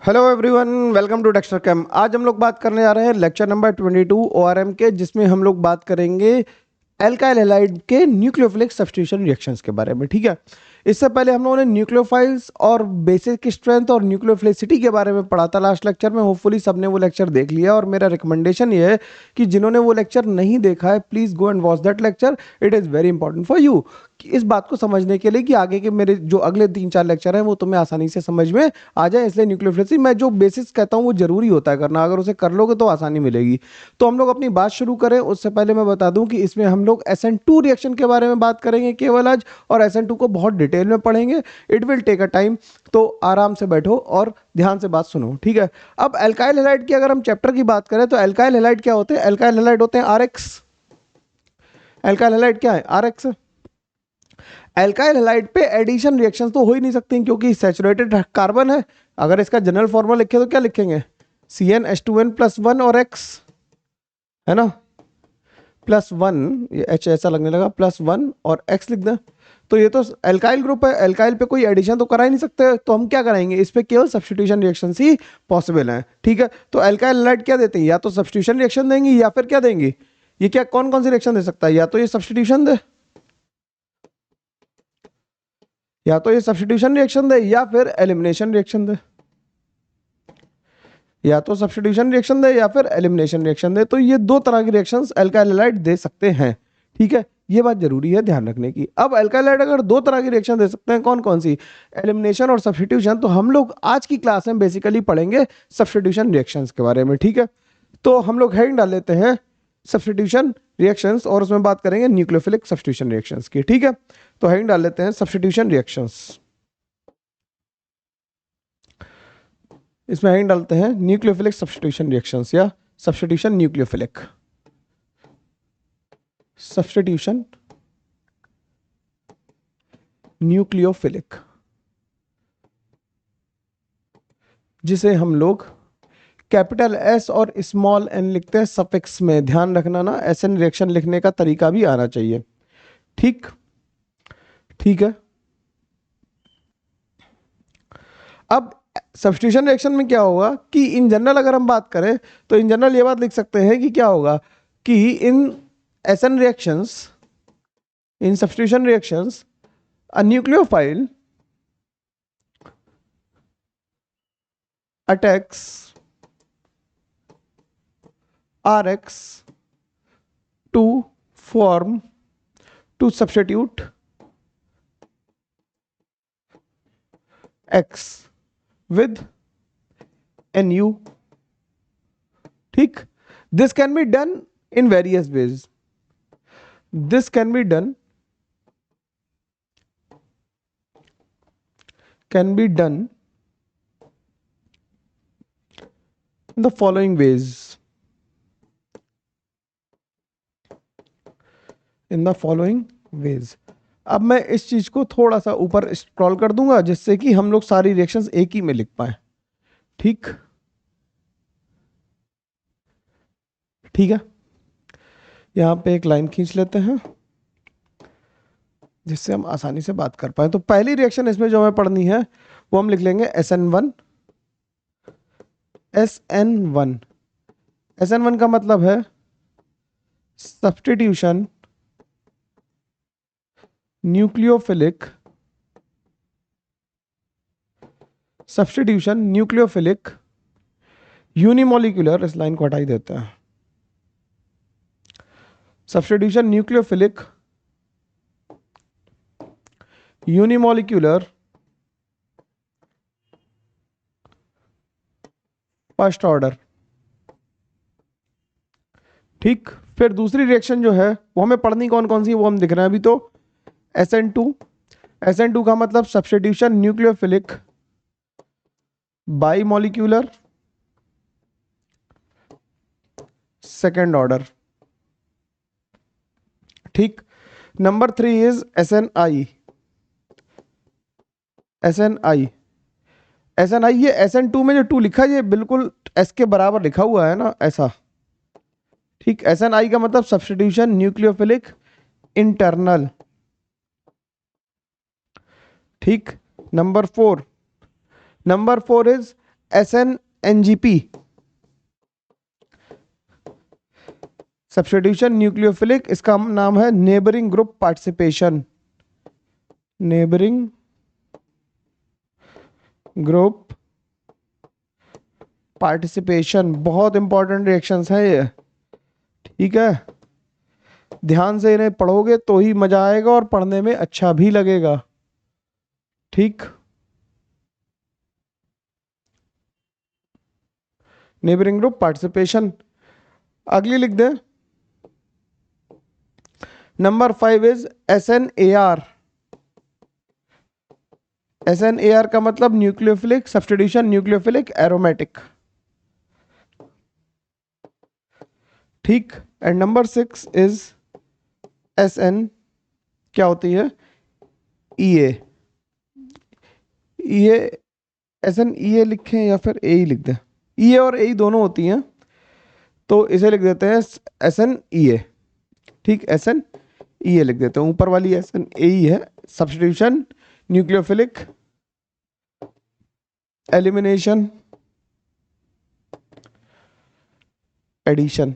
Hello everyone, welcome to Dexter cam. आज हम लोग बात करने जा रहे हैं लेक्चर नंबर 22 ओआरएम के, जिसमें हम लोग बात करेंगे एल्काइल हैलाइड के न्यूक्लियोफिलिक सब्स्टिट्यूशन रिएक्शंस के बारे में। ठीक है, इससे पहले हम लोगों ने न्यूक्लियोफाइल्स और बेसिक स्ट्रेंथ और न्यूक्लियोफिलिसिटी के बारे में पढ़ा था लास्ट लेक्चर में। होपफुली सबने वो लेक्चर देख लिया, और मेरा रिकमेंडेशन ये है कि जिन्होंने वो लेक्चर नहीं देखा है, please go and watch that lecture. It is very important for you, इस बात को समझने के लिए कि आगे के मेरे जो अगले 3-4 लेक्चर हैं वो तुम्हें आसानी से समझ में आ जाए। इसलिए न्यूक्लियोफिलिसिटी मैं जो बेसिक्स कहता हूँ वो जरूरी होता है करना, अगर उसे कर लोगे तो आसानी मिलेगी। तो हम लोग अपनी बात शुरू करें उससे पहले मैं बता दूं कि इसमें हम लोग SN2 रिएक्शन के बारे में बात करेंगे केवल आज, और SN2 को बहुत डिटेल में पढ़ेंगे। It will take a time, तो आराम से बैठो और ध्यान से बात सुनो। ठीक है, अब एल्काइल हैलाइड की अगर हम चैप्टर की बात करें तो एल्काइल हैलाइड क्या होते हैं? एल्काइल हैलाइड होते हैं RX। एल्काइल हैलाइड क्या है? RX। एल्काइल हैलाइड पे एडिशन रिएक्शंस तो हो ही नहीं सकती क्योंकि सैचुरेटेड कार्बन है। अगर इसका जनरल फॉर्मूला लिखे तो क्या लिखेंगे? CnH2n+1 और X, है ना, +1, ये H ऐसा लगने लगा, +1 और X लिख दें। तो ये तो एल्काइल ग्रुप है, एल्काइल पे कोई एडिशन तो करा ही नहीं सकते, तो हम क्या कराएंगे? इस पे केवल सब्स्टिट्यूशन रिएक्शन ही पॉसिबल है। ठीक है, तो एल्काइल हैलाइड क्या देते हैं? या तो सब्स्टिट्यूशन रिएक्शन देंगे या फिर क्या देंगी? ये क्या कौन कौन सी रिएक्शन दे सकता है? या तो ये सब्स्टिट्यूशन दे, या तो ये सब्स्टिट्यूशन रिएक्शन दे, या फिर एलिमिनेशन रिएक्शन दे। या तो सब्स्टिट्यूशन रिएक्शन दे या फिर एलिमिनेशन रिएक्शन दे। तो ये दो तरह की रिएक्शंस एल्काइल हैलाइड दे सकते हैं। ठीक है, ये बात जरूरी है ध्यान रखने की। अब एल्काइल हैलाइड अगर दो तरह की रिएक्शन दे सकते हैं, कौन कौन सी? एलिमिनेशन और सब्स्टिट्यूशन। तो हम लोग आज की क्लास में बेसिकली पढ़ेंगे सब्स्टिट्यूशन रिएक्शंस के बारे में। ठीक है, तो हम लोग हेडिंग डाल लेते हैं सब्स्टिट्यूशन रिएक्शंस, और उसमें बात करेंगे न्यूक्लियोफिलिक सब्स्टिट्यूशन रिएक्शंस की। ठीक है, तो हेडिंग डाल लेते हैं सब्स्टिट्यूशन रिएक्शंस। इसमें हेडिंग डालते हैं न्यूक्लियोफिलिक सब्स्टिट्यूशन रिएक्शंस, या सब्स्टिट्यूशन न्यूक्लियोफिलिक सब्स्टिट्यूशन न्यूक्लियोफिलिक, जिसे हम लोग कैपिटल S और स्मॉल n लिखते हैं सफिक्स में। ध्यान रखना ना, SN रिएक्शन लिखने का तरीका भी आना चाहिए। ठीक, ठीक है। अब सब्स्टिट्यूशन रिएक्शन में क्या होगा कि इन जनरल अगर हम बात करें तो इन जनरल ये बात लिख सकते हैं कि क्या होगा कि इन SN reactions, in substitution reactions, a nucleophile attacks RX to form, to substitute X with Nu। ठीक, this can be done in various ways। this can be done in the following ways। In the following veg. अब मैं इस चीज को थोड़ा सा ऊपर scroll कर दूंगा जिससे कि हम लोग सारी रिएक्शंस एक ही में लिख पाए। ठीक, ठीक है, यहां पे एक लाइन खींच लेते हैं जिससे हम आसानी से बात कर पाए। तो पहली रिएक्शन इसमें जो हमें पढ़नी है वो हम लिख लेंगे SN1। SN1, SN1 का मतलब है substitution nucleophilic, substitution nucleophilic unimolecular. इस लाइन को हटा ही देते हैं। Substitution nucleophilic unimolecular first order. ठीक, फिर दूसरी रिएक्शन जो है वो हमें पढ़नी कौन कौन सी है वो हम दिख रहे हैं अभी। तो SN2, SN2 का मतलब सब्स्टिट्यूशन न्यूक्लियोफिलिक बाईमोलिक्यूलर सेकेंड ऑर्डर। ठीक, number 3 is SNI। SNI, SNI, ये SN2 में जो 2 लिखा है ये बिल्कुल S के बराबर लिखा हुआ है ना, ऐसा। ठीक, SNI का मतलब सब्स्टिट्यूशन न्यूक्लियोफिलिक इंटरनल। ठीक, number 4 is SNNGP, substitution nucleophilic, इसका नाम है neighbouring group participation, neighbouring group participation. बहुत इंपॉर्टेंट रिएक्शंस हैं ये, ठीक है। ध्यान से इन्हें पढ़ोगे तो ही मजा आएगा और पढ़ने में अच्छा भी लगेगा, ठीक। Neighbouring group participation. अगली लिख दें, नंबर 5 इज SNAR। SNAR का मतलब न्यूक्लियोफिलिक सब्स्टिट्यूशन न्यूक्लियोफिलिक एरोमेटिक, ठीक। एंड नंबर 6 इज SN, क्या होती है, EA। EA, SNEA लिखें या फिर AE लिख दें, EA और AE दोनों होती हैं, तो इसे लिख देते हैं SNEA, ठीक। SNEA लिख देते हैं, ऊपर वाली SNAE है, सब्स्टिट्यूशन न्यूक्लियोफिलिक एलिमिनेशन एडिशन।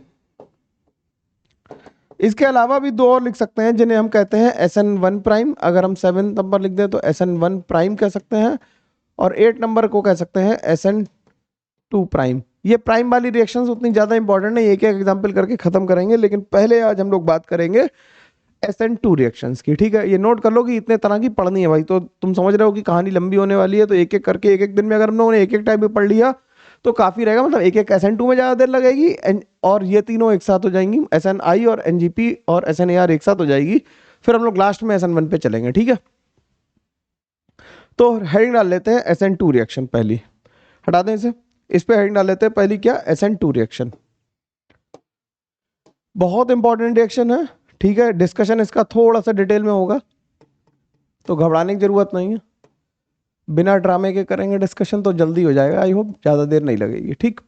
इसके अलावा भी दो और लिख सकते हैं जिन्हें हम कहते हैं SN1 प्राइम। अगर हम 7 नंबर लिख दें तो SN1 प्राइम कह सकते हैं, और 8 नंबर को कह सकते हैं SN2 प्राइम। ये प्राइम वाली रिएक्शंस उतनी ज़्यादा इंपॉर्टेंट नहीं, एक एक एग्जाम्पल करके खत्म करेंगे, लेकिन पहले आज हम लोग बात करेंगे SN2 रिएक्शंस की, ठीक है। ये नोट कर लो कि इतने तरह की पढ़नी है भाई, तो तुम समझ रहे हो कि कहानी लंबी होने वाली है, तो एक एक करके एक एक दिन में अगर हम लोगों ने एक एक टाइप भी पढ़ लिया तो काफ़ी रहेगा। मतलब एक एक SN2 में ज़्यादा देर लगेगी, और ये तीनों एक साथ हो जाएंगी, SNI और NGP और SNAR एक साथ हो जाएगी, फिर हम लोग लास्ट में SN1 पे चलेंगे, ठीक है। तो हेडिंग डाल लेते हैं SN2 रिएक्शन, पहली हटा दें इसे, इस पे हेडिंग डाल लेते हैं पहली क्या, SN2 रिएक्शन। बहुत इंपॉर्टेंट रिएक्शन है, ठीक है। डिस्कशन इसका थोड़ा सा डिटेल में होगा, तो घबराने की जरूरत नहीं है, बिना ड्रामे के करेंगे डिस्कशन तो जल्दी हो जाएगा, आई होप ज़्यादा देर नहीं लगेगी, ठीक।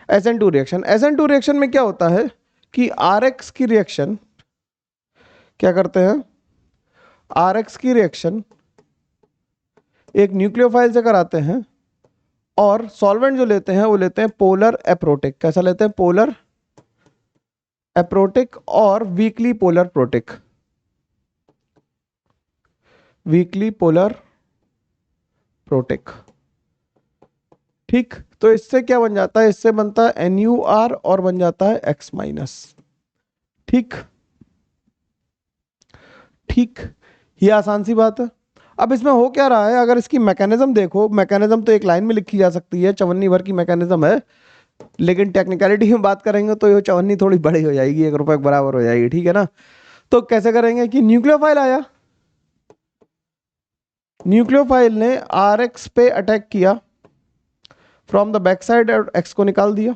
SN2 रिएक्शन, SN2 रिएक्शन में क्या होता है कि RX की रिएक्शन, क्या करते हैं, RX की रिएक्शन एक न्यूक्लियोफाइल से कराते हैं, और सॉल्वेंट जो लेते हैं वो लेते हैं पोलर एप्रोटिक। कैसा लेते हैं, पोलर एप्रोटिक और weekly polar protic, weekly polar protic, ठीक। तो इससे क्या बन जाता है, इससे बनता है NUR और बन जाता है X-, ठीक ठीक। ये आसान सी बात है। अब इसमें हो क्या रहा है, अगर इसकी मैकेनिज्म देखो, मैकेनिज्म तो एक लाइन में लिखी जा सकती है, चवन्नी भर की मैकेनिज्म है, लेकिन टेक्निकलिटी में बात करेंगे तो ये चवन्नी थोड़ी बड़ी हो जाएगी, 1 रुपए के बराबर हो जाएगी, ठीक है ना। तो कैसे करेंगे कि न्यूक्लियोफाइल आया, न्यूक्लियोफाइल ने RX पे अटैक किया फ्रॉम द बैक साइड और X को निकाल दिया,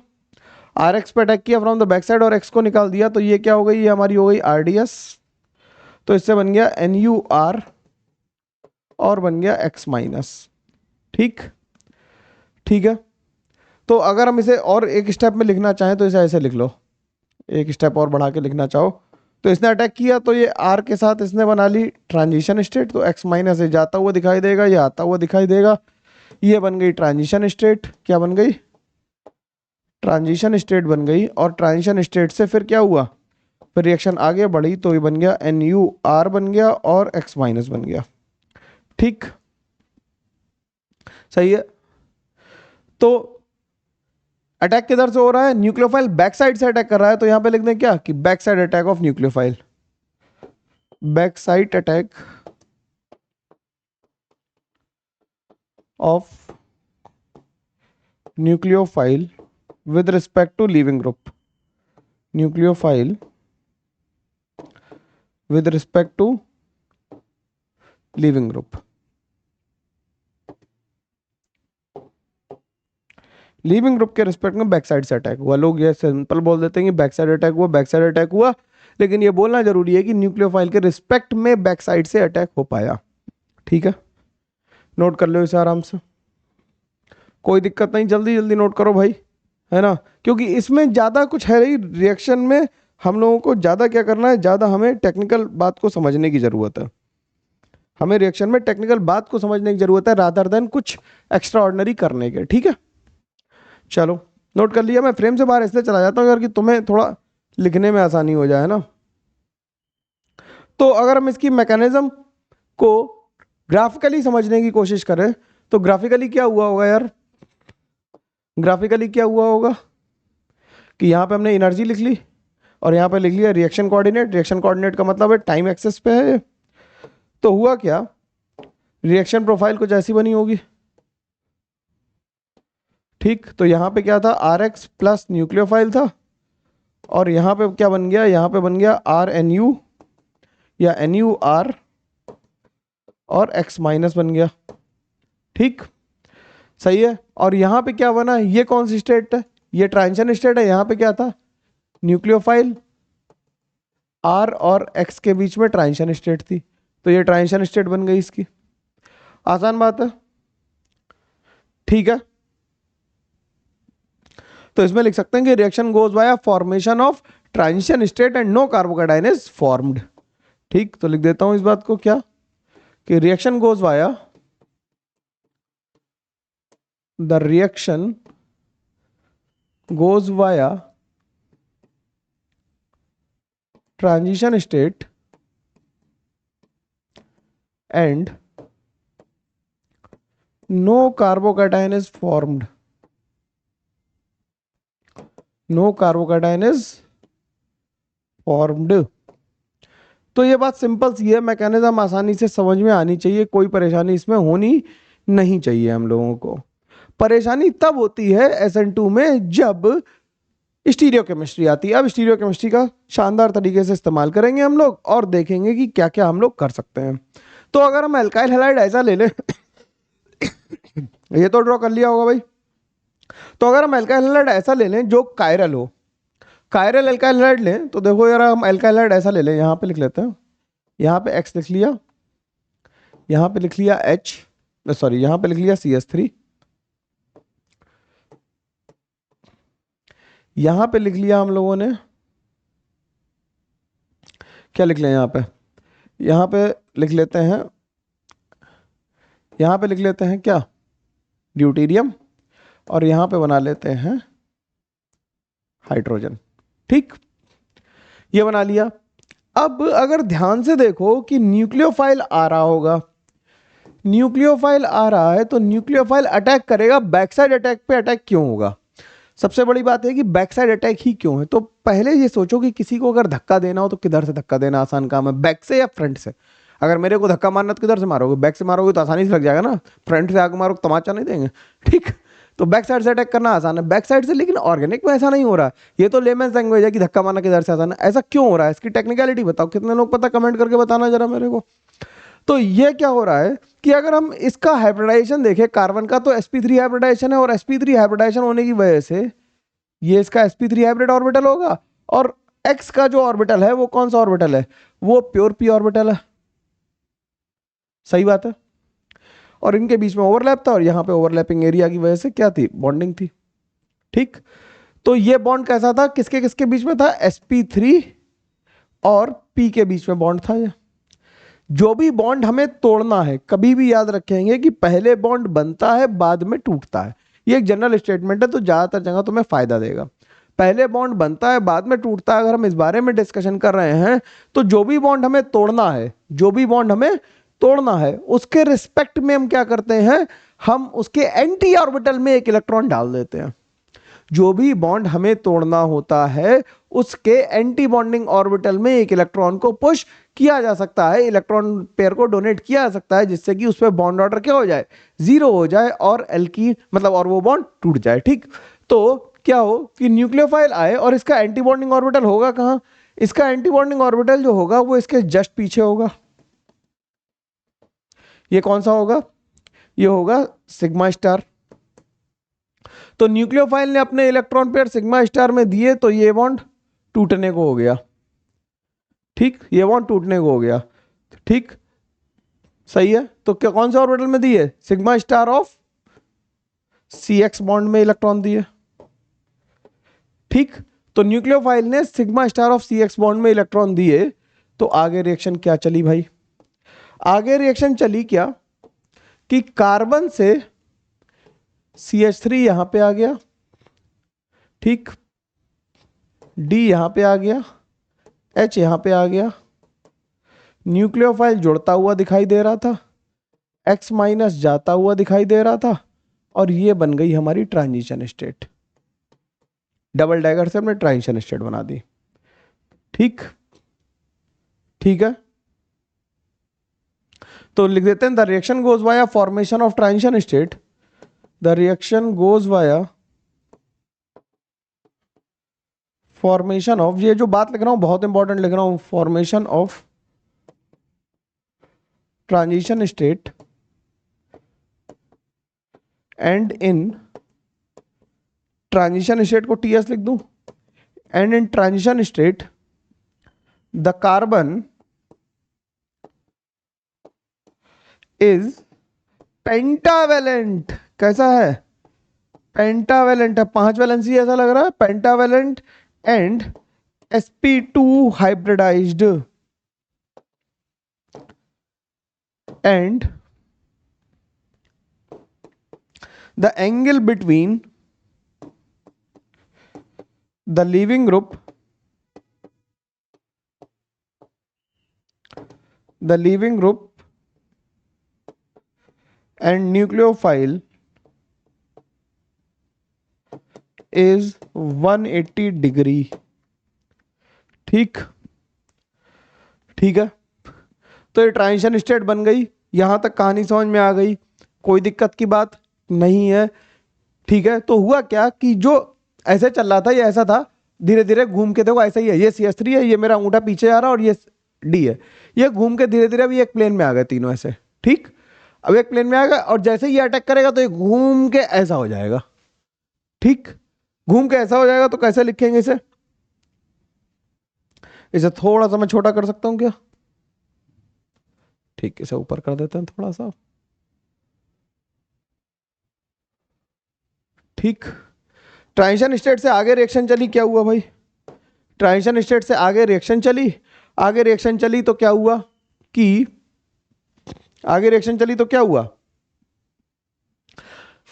RX पे अटैक किया फ्रॉम द बैक साइड और X को निकाल दिया, तो ये क्या हो गई, ये हमारी हो गई RDS, तो इससे बन गया NUR और बन गया X-, ठीक ठीक है। तो अगर हम इसे और एक स्टेप में लिखना चाहें तो इसे ऐसे लिख लो, एक स्टेप और बढ़ा के लिखना चाहो तो इसने अटैक किया, तो ये R के साथ इसने बना ली ट्रांजिशन स्टेट, तो X- से जाता हुआ दिखाई देगा, ये आता हुआ दिखाई देगा, ये बन गई ट्रांजिशन स्टेट। क्या बन गई, ट्रांजिशन स्टेट बन गई, और ट्रांजिशन स्टेट से फिर क्या हुआ, फिर रिएक्शन आगे बढ़ी, तो ये बन गया NUR बन गया और X- बन गया, ठीक सही है। तो अटैक किधर से हो रहा है, न्यूक्लियोफाइल बैक साइड से अटैक कर रहा है, तो यहां पे लिख दें क्या कि back side attack of nucleophile, back side attack of nucleophile with respect to leaving group, nucleophile with respect to leaving group, leaving group के रिस्पेक्ट में बैक साइड से अटैक हुआ। लोग ये सिंपल बोल देते हैं कि बैक साइड अटैक हुआ, बैक साइड अटैक हुआ, लेकिन ये बोलना जरूरी है कि न्यूक्लियोफाइल के रिस्पेक्ट में बैक साइड से अटैक हो पाया, ठीक है। नोट कर लो इसे आराम से, कोई दिक्कत नहीं, जल्दी जल्दी नोट करो भाई, है ना, क्योंकि इसमें ज़्यादा कुछ है नहीं, रिएक्शन में हम लोगों को ज़्यादा क्या करना है, ज़्यादा हमें टेक्निकल बात को समझने की ज़रूरत है, हमें रिएक्शन में टेक्निकल बात को समझने की ज़रूरत है रादर देन कुछ एक्स्ट्रा ऑर्डिनरी करने के, ठीक है। चलो नोट कर लिया। मैं फ्रेम से बाहर इसलिए चला जाता हूँ अगर कि तुम्हें थोड़ा लिखने में आसानी हो जाए ना। तो अगर हम इसकी मैकेनिज्म को ग्राफिकली समझने की कोशिश करें तो ग्राफिकली क्या हुआ होगा यार? ग्राफिकली क्या हुआ होगा कि यहाँ पे हमने एनर्जी लिख ली और यहाँ पे लिख लिया रिएक्शन कोऑर्डिनेट। रिएक्शन कोऑर्डिनेट का मतलब है टाइम एक्सेस पे है। तो हुआ क्या, रिएक्शन प्रोफाइल कुछ ऐसी बनी होगी, ठीक। तो यहाँ पे क्या था, आर एक्स प्लस न्यूक्लियोफाइल था और यहाँ पे क्या बन गया, यहाँ पे बन गया आर एन यू या एन यू आर और एक्स माइनस बन गया, ठीक सही है। और यहाँ पे क्या बना, ये कौन सी स्टेट है, ये ट्रांजिशन स्टेट है। यहाँ पे क्या था, न्यूक्लियोफाइल आर और एक्स के बीच में ट्रांजिशन स्टेट थी, तो ये ट्रांजिशन स्टेट बन गई इसकी। आसान बात है, ठीक है। तो इसमें लिख सकते हैं कि reaction goes by formation of transition state and no carbocation is formed, ठीक। तो लिख देता हूं इस बात को क्या, कि reaction goes by the reaction goes via transition state and no carbocation is formed. No carbocation is formed. तो ये बात सिंपल सी है, मैकेनिज्म आसानी से समझ में आनी चाहिए, कोई परेशानी इसमें होनी नहीं चाहिए हम लोगों को। परेशानी तब होती है SN2 में जब स्टीरियो केमिस्ट्री आती है। अब स्टीरियो केमिस्ट्री का शानदार तरीके से इस्तेमाल करेंगे हम लोग और देखेंगे कि क्या क्या हम लोग कर सकते हैं। तो अगर हम एल्काइल हैलाइड ऐसा ले लें ये तो ड्रॉ कर लिया होगा भाई। तो अगर हम एल्काइल हैलाइड ऐसा ले लें जो कायरल हो, कायरल एल्काइल हैलाइड लें, तो देखो यार हम एल्काइल हैलाइड ऐसा ले लें, यहाँ पे लिख लेते हैं, यहाँ पे X लिख लिया, यहाँ पे लिख लिया H, सॉरी यहाँ पे लिख लिया CH3, यहां पे लिख लिया हम लोगों ने, क्या लिख लें यहां पे लिख लेते हैं, यहां पे लिख लेते हैं क्या, ड्यूटेरियम, और यहां पे बना लेते हैं हाइड्रोजन, ठीक। ये बना लिया। अब अगर ध्यान से देखो कि न्यूक्लियोफाइल आ रहा होगा, न्यूक्लियोफाइल आ रहा है तो न्यूक्लियोफाइल अटैक करेगा, बैक साइड अटैक पे अटैक क्यों होगा? सबसे बड़ी बात है कि बैक साइड अटैक ही क्यों है। तो पहले ये सोचो कि किसी को अगर धक्का देना हो तो किधर से धक्का देना आसान काम है, बैक से या फ्रंट से? अगर मेरे को धक्का मारना तो किधर से मारोगे, बैक से मारोगे तो आसानी से लग जाएगा ना, फ्रंट से आगे मारो तमाचा नहीं देंगे, ठीक। तो बैक साइड से अटैक करना आसान है, बैक साइड से। लेकिन ऑर्गेनिक में ऐसा नहीं हो रहा, ये तो लेमन लैंग्वेज है कि धक्का मारना किधर से आसान है। ऐसा क्यों हो रहा है, इसकी टेक्निकलिटी बताओ, कितने लोग पता, कमेंट करके बताना जरा मेरे को। तो ये क्या हो रहा है कि अगर हम इसका हाइब्रिडाइजेशन देखें कार्बन का, तो sp3 हाइब्रिडाइजेशन है, और sp3 हाइब्रिडाइजेशन होने की वजह से ये इसका sp3 हाइब्रिड ऑर्बिटल होगा, और x का जो ऑर्बिटल है वो कौन सा ऑर्बिटल है, वो प्योर p ऑर्बिटल है, सही बात है। और इनके बीच में ओवरलैप था और यहाँ पे ओवरलैपिंग एरिया की वजह से क्या थी, बॉन्डिंग थी, ठीक। तो ये बॉन्ड कैसा था, किसके किसके बीच में था, sp3 और p के बीच में बॉन्ड था। ये जो भी बॉन्ड हमें तोड़ना है, कभी भी याद रखेंगे कि पहले बॉन्ड बनता है बाद में टूटता है, ये एक जनरल स्टेटमेंट है, तो ज्यादातर जगह तुम्हें फायदा देगा। पहले बॉन्ड बनता है बाद में टूटता है, अगर हम इस बारे में डिस्कशन कर रहे हैं तो जो भी बॉन्ड हमें तोड़ना है, जो भी बॉन्ड हमें तोड़ना है उसके रिस्पेक्ट में हम क्या करते हैं, हम उसके एंटी ऑर्बिटल में एक इलेक्ट्रॉन डाल देते हैं। जो भी बॉन्ड हमें तोड़ना होता है उसके एंटी बॉन्डिंग ऑर्बिटल में एक इलेक्ट्रॉन को पुश किया जा सकता है, इलेक्ट्रॉन पेयर को डोनेट किया जा सकता है, जिससे कि उस पर बॉन्ड ऑर्डर क्या हो जाए, 0 हो जाए, और एल्कीन मतलब और वो बॉन्ड टूट जाए, ठीक। तो क्या हो कि न्यूक्लियोफाइल आए और इसका एंटी बॉन्डिंग ऑर्बिटल होगा कहां, इसका एंटी बॉन्डिंग ऑर्बिटल जो होगा वो इसके जस्ट पीछे होगा। ये कौन सा होगा, ये होगा सिग्मा स्टार। तो न्यूक्लियोफाइल ने अपने इलेक्ट्रॉन पेयर सिग्मा स्टार में दिए तो ये बॉन्ड टूटने को हो गया, ठीक, ये बॉन्ड टूटने को हो गया, ठीक सही है। तो क्या कौन से ऑर्बिटल में दिए, sigma star of CX bond में इलेक्ट्रॉन दिए, ठीक। तो न्यूक्लियोफाइल ने sigma star of CX bond में इलेक्ट्रॉन दिए, तो आगे रिएक्शन क्या चली भाई, आगे रिएक्शन चली क्या कि कार्बन से CH3 यहां पे आ गया, ठीक, डी यहां पे आ गया, एच यहां पे आ गया, न्यूक्लियोफाइल जुड़ता हुआ दिखाई दे रहा था, एक्स माइनस जाता हुआ दिखाई दे रहा था, और ये बन गई हमारी ट्रांजिशन स्टेट। डबल डैगर से हमने ट्रांजिशन स्टेट बना दी। ठीक, ठीक है, तो लिख देते हैं the reaction goes via formation of transition state, the reaction goes via formation of, ये जो बात लिख रहा हूं बहुत इंपॉर्टेंट लिख रहा हूं, formation of transition state and in transition state को टीएस लिख दूं, and in transition state the carbon is pentavalent. कैसा है? पेंटावेलेंट है, 5 वैलेंसी ऐसा लग रहा है, pentavalent and sp2 hybridized and the angle between the leaving group and nucleophile is 180 degree. ठीक, ठीक है, तो ये ट्रांजिशन स्टेट बन गई। यहां तक कहानी समझ में आ गई, कोई दिक्कत की बात नहीं है। ठीक है, तो हुआ क्या कि जो ऐसे चल रहा था ये ऐसा था, धीरे धीरे घूम के देखो ऐसा ही है, ये CS3 है, ये मेरा अंगूठा पीछे आ रहा है और ये D है, ये घूम के धीरे धीरे अभी एक प्लेन में आ गए तीनों ऐसे। ठीक, अब एक प्लेन में आ गया और जैसे ही ये अटैक करेगा तो ये घूम के ऐसा हो जाएगा। ठीक, घूम के ऐसा हो जाएगा, तो कैसे लिखेंगे इसे? इसे थोड़ा सा मैं छोटा कर सकता हूं क्या? ठीक, इसे ऊपर कर देते हैं थोड़ा सा। ठीक, ट्रांजिशन स्टेट से आगे रिएक्शन चली, क्या हुआ भाई? ट्रांजिशन स्टेट से आगे रिएक्शन चली, आगे रिएक्शन चली तो क्या हुआ कि आगे रिएक्शन चली तो क्या हुआ,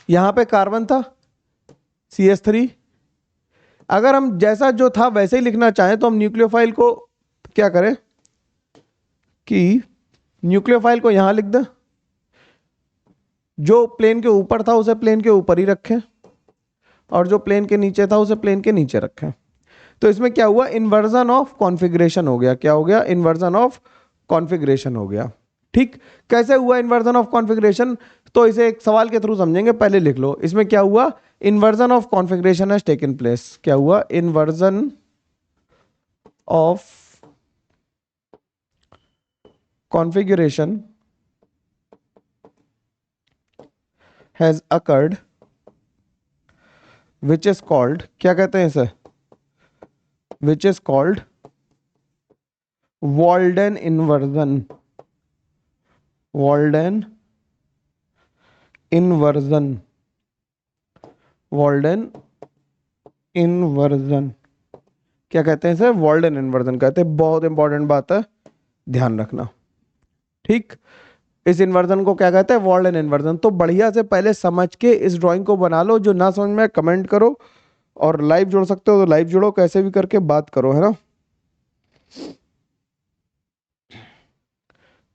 यहां पे कार्बन था CS3। अगर हम जैसा जो था वैसे ही लिखना चाहें तो हम न्यूक्लियोफाइल को क्या करें कि न्यूक्लियोफाइल को यहां लिख दें, जो प्लेन के ऊपर था उसे प्लेन के ऊपर ही रखें, और जो प्लेन के नीचे था उसे प्लेन के नीचे रखें। तो इसमें क्या हुआ, इन्वर्जन ऑफ कॉन्फ़िगरेशन हो गया। क्या हो गया? इन्वर्जन ऑफ कॉन्फ़िगरेशन हो गया। ठीक, कैसे हुआ इन्वर्जन ऑफ कॉन्फ़िगरेशन? तो इसे एक सवाल के थ्रू समझेंगे, पहले लिख लो। इसमें क्या हुआ, inversion of configuration has taken place. क्या हुआ? Inversion of configuration has occurred, which is called, क्या कहते हैं इसे? Which is called Walden inversion. Walden inversion, Walden inversion, क्या कहते हैं इसे? वॉल्डन इन्वर्जन कहते हैं। बहुत इंपॉर्टेंट बात है, ध्यान रखना। ठीक, इस इन्वर्जन को क्या कहते हैं? Walden inversion. तो बढ़िया से पहले समझ के इस ड्राइंग को बना लो, जो ना समझ में कमेंट करो, और लाइव जोड़ सकते हो तो लाइव जोड़ो, कैसे भी करके बात करो, है ना?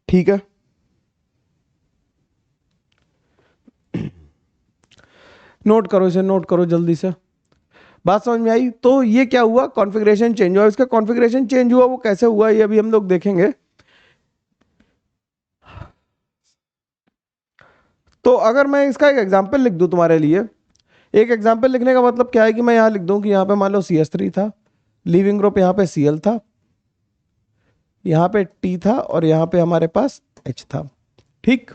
ठीक है, नोट करो इसे, नोट करो जल्दी से। बात समझ में आई? तो ये क्या हुआ, कॉन्फ़िगरेशन चेंज हुआ। इसका कॉन्फ़िगरेशन चेंज हुआ, वो कैसे हुआ ये अभी हम लोग देखेंगे। तो अगर मैं इसका एक एग्जांपल लिख दूं तुम्हारे लिए, एक एग्जांपल लिखने का मतलब क्या है कि मैं यहां लिख दूं कि यहां पे मान लो CS3 था, लीविंग ग्रुप यहां पे Cl था, यहां पे T था, और यहां पे हमारे पास H था। ठीक,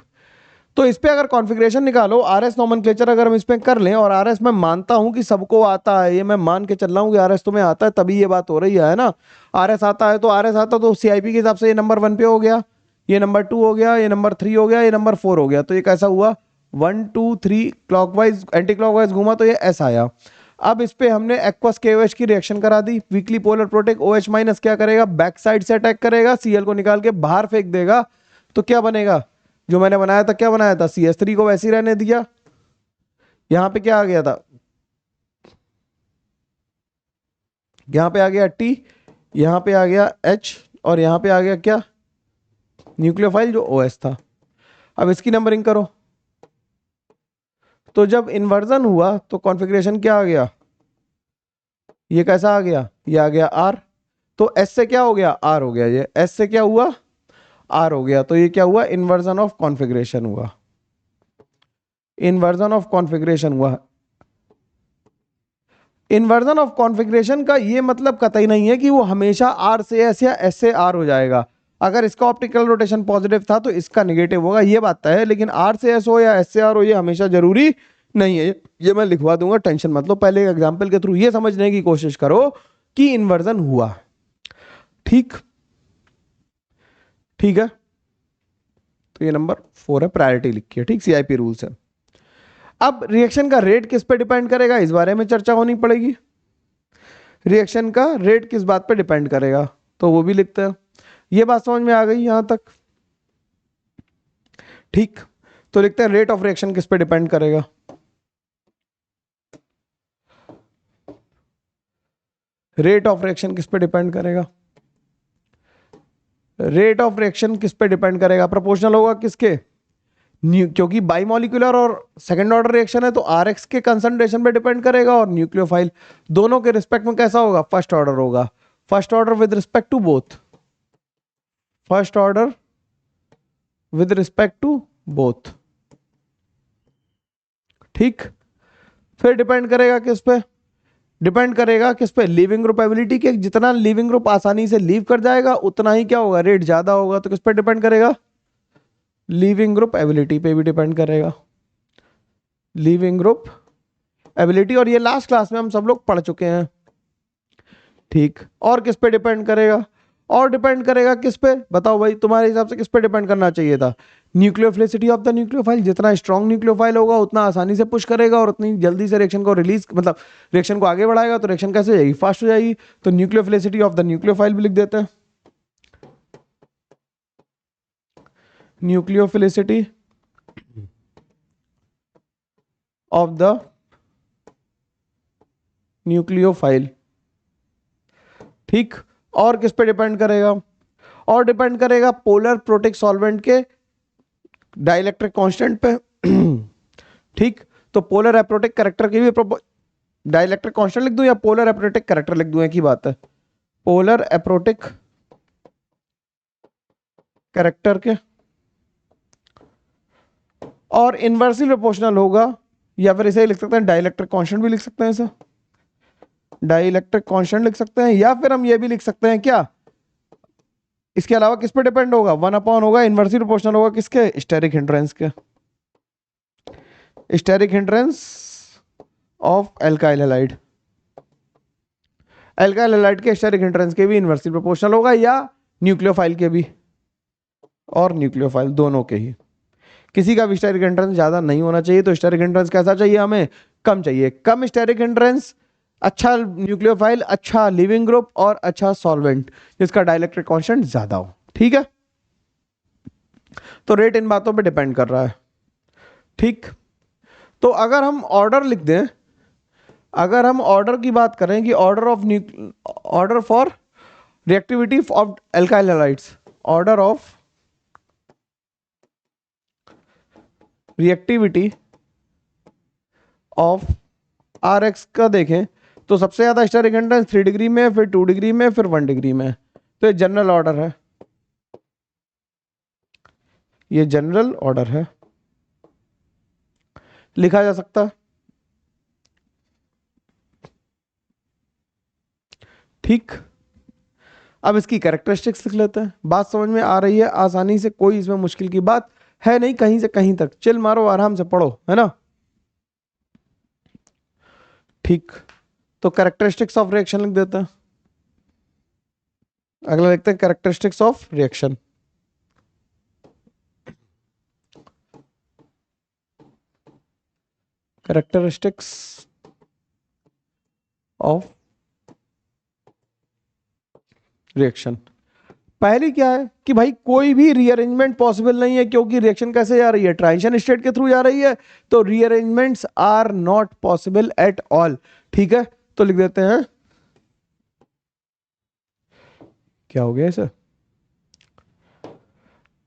तो इस पे अगर कॉन्फ़िगरेशन निकालो, RS नोमेनक्लेचर अगर हम इस पे कर लें, और RS मैं मानता हूं कि सबको आता है, ये मैं मान के चल रहा हूं कि RS तुम्हें आता है, तभी ये बात हो रही है ना। RS आता है तो RS आता तो CIP के हिसाब से ये नंबर 1 पे हो गया, ये नंबर 2 हो गया, ये नंबर 3 हो गया, ये नंबर 4 हो गया। तो ये कैसा हुआ, 1 2 3 क्लॉकवाइज एंटी क्लॉकवाइज घूमा तो ये S आया। अब इस पे हमने एक्वस KOH की रिएक्शन करा दी, weakly polar protect OH minus क्या करेगा, बैक साइड से अटैक करेगा, Cl को निकाल के बाहर फेंक देगा। तो क्या बनेगा, जो मैंने बनाया था, क्या बनाया था, CS3 को वैसे ही रहने दिया, यहां पे क्या आ गया था, यहाँ पे आ गया T, यहाँ पे आ गया H और यहाँ पे आ गया क्या, न्यूक्लियोफाइल जो OS था। अब इसकी नंबरिंग करो, तो जब इन्वर्जन हुआ तो कॉन्फ़िगरेशन क्या आ गया, ये कैसा आ गया, ये आ गया R। तो S से क्या हो गया, R हो गया, ये S से क्या हुआ, R हो गया। तो ये क्या हुआ, इन्वर्जन ऑफ कॉन्फ़िगरेशन हुआ, इन्वर्जन ऑफ कॉन्फ़िगरेशन हुआ। इन्वर्जन ऑफ कॉन्फ़िगरेशन का ये मतलब कतई नहीं है कि वो हमेशा R से S या S से R हो जाएगा। अगर इसका ऑप्टिकल रोटेशन पॉजिटिव था तो इसका नेगेटिव होगा, ये बात तय है। लेकिन R से S हो या S से R हो ये हमेशा जरूरी नहीं है, ये मैं लिखवा दूंगा, टेंशन मत लो। पहले एग्जाम्पल के थ्रू ये समझने की कोशिश करो कि इन्वर्जन हुआ। ठीक, ठीक है, तो ये नंबर 4 है, प्रायोरिटी लिखिए। ठीक, CIP रूल्स है। अब रिएक्शन का रेट किस पे डिपेंड करेगा, इस बारे में चर्चा होनी पड़ेगी। रिएक्शन का रेट किस बात पे डिपेंड करेगा, तो वो भी लिखते हैं। ये बात समझ में आ गई यहां तक? ठीक, तो लिखते हैं रेट ऑफ रिएक्शन किस पे डिपेंड करेगा। रेट ऑफ रिएक्शन किस पे डिपेंड करेगा, रेट ऑफ रिएक्शन किस पे डिपेंड करेगा, प्रोपोर्शनल होगा किसके, क्योंकि बाइमोलिकुलर और सेकंड ऑर्डर रिएक्शन है तो RX के कंसंट्रेशन पे डिपेंड करेगा, और न्यूक्लियोफाइल दोनों के रिस्पेक्ट में कैसा होगा, फर्स्ट ऑर्डर होगा। First order with respect to both, first order with respect to both. ठीक, फिर डिपेंड करेगा किस पे, डिपेंड करेगा किस पे, लीविंग ग्रुप एबिलिटी के। जितना लीविंग ग्रुप आसानी से लीव कर जाएगा उतना ही क्या होगा, रेट ज्यादा होगा। तो किस पे डिपेंड करेगा, लीविंग ग्रुप एबिलिटी पे भी डिपेंड करेगा, लीविंग ग्रुप एबिलिटी। और ये लास्ट क्लास में हम सब लोग पढ़ चुके हैं। ठीक, और किस पे डिपेंड करेगा, और डिपेंड करेगा किस पे, बताओ भाई तुम्हारे हिसाब से किस पे डिपेंड करना चाहिए था, न्यूक्लियोफिलिसिटी ऑफ द न्यूक्लियोफाइल। जितना स्ट्रॉन्ग न्यूक्लियोफाइल होगा उतना आसानी से पुश करेगा और उतनी जल्दी से रिएक्शन को रिलीज, मतलब रिएक्शन को आगे बढ़ाएगा। तो रिएक्शन कैसे हो जाएगी, फास्ट हो जाएगी। तो न्यूक्लियोफिलिसिटी ऑफ द न्यूक्लियोफाइल भी लिख देते हैं, न्यूक्लियोफिलिसिटी ऑफ द न्यूक्लियोफाइल। ठीक, और किस पे डिपेंड करेगा, और डिपेंड करेगा पोलर प्रोटिक सॉल्वेंट के डाइलेक्ट्रिक कांस्टेंट पे। ठीक, तो पोलर एप्रोटिक कैरेक्टर की भी डाइलेक्ट्रिक कांस्टेंट लिख दूं या पोलर एप्रोटिक कैरेक्टर लिख दूं, एक ही बात है, पोलर एप्रोटिक कैरेक्टर के। और इनवर्सली प्रोपोर्शनल होगा, या फिर इसे लिख सकते हैं डाइलेक्ट्रिक कांस्टेंट भी लिख सकते हैं, इसे डाइलेक्ट्रिक कांस्टेंट लिख सकते हैं। या फिर हम ये भी लिख सकते हैं क्या, इसके अलावा किस पे डिपेंड होगा, 1 होगा, इनवर्सली प्रोपोर्शनल होगा किसके, स्टेरिक हिंड्रेंस के, steric hindrance of alkyl halide. Alkyl halide के स्टेरिक हिंड्रेंस के भी इनवर्सली प्रोपोर्शनल होगा, या न्यूक्लियोफाइल के भी, और न्यूक्लियोफाइल दोनों के ही। किसी का भी स्टेरिक हिंड्रेंस ज्यादा नहीं होना चाहिए। तो स्टेरिक हिंड्रेंस कैसा चाहिए हमें, कम चाहिए। कम स्टेरिक हिंड्रेंस, अच्छा न्यूक्लियोफाइल, अच्छा लिविंग ग्रुप और अच्छा सॉल्वेंट जिसका डाइलेक्ट्रिक कांस्टेंट ज्यादा हो। ठीक है, तो रेट इन बातों पे डिपेंड कर रहा है। ठीक, तो अगर हम ऑर्डर लिख दें, अगर हम ऑर्डर की बात करें कि order for reactivity of alkyl halides, order of reactivity of RX का देखें तो सबसे ज्यादा स्टेरिक हिंड्रेंस 3 डिग्री में, फिर 2 डिग्री में, फिर 1 डिग्री में। तो ये जनरल ऑर्डर है, ये जनरल ऑर्डर है, लिखा जा सकता है। ठीक, अब इसकी कैरेक्टरिस्टिक्स लिख लेते हैं। बात समझ में आ रही है आसानी से, कोई इसमें मुश्किल की बात है नहीं, कहीं से कहीं तक चिल मारो, आराम से पढ़ो, है ना। ठीक, तो कैरेक्टरिस्टिक्स ऑफ रिएक्शन लिख देते हैं। अगला लिखते हैं characteristics of reaction. Characteristics of reaction. पहली क्या है कि भाई कोई भी रीअरेंजमेंट पॉसिबल नहीं है, क्योंकि रिएक्शन कैसे जा रही है, ट्रांजिशन स्टेट के थ्रू जा रही है। तो rearrangements are not possible at all. ठीक है, तो लिख देते हैं क्या हो गया इसे?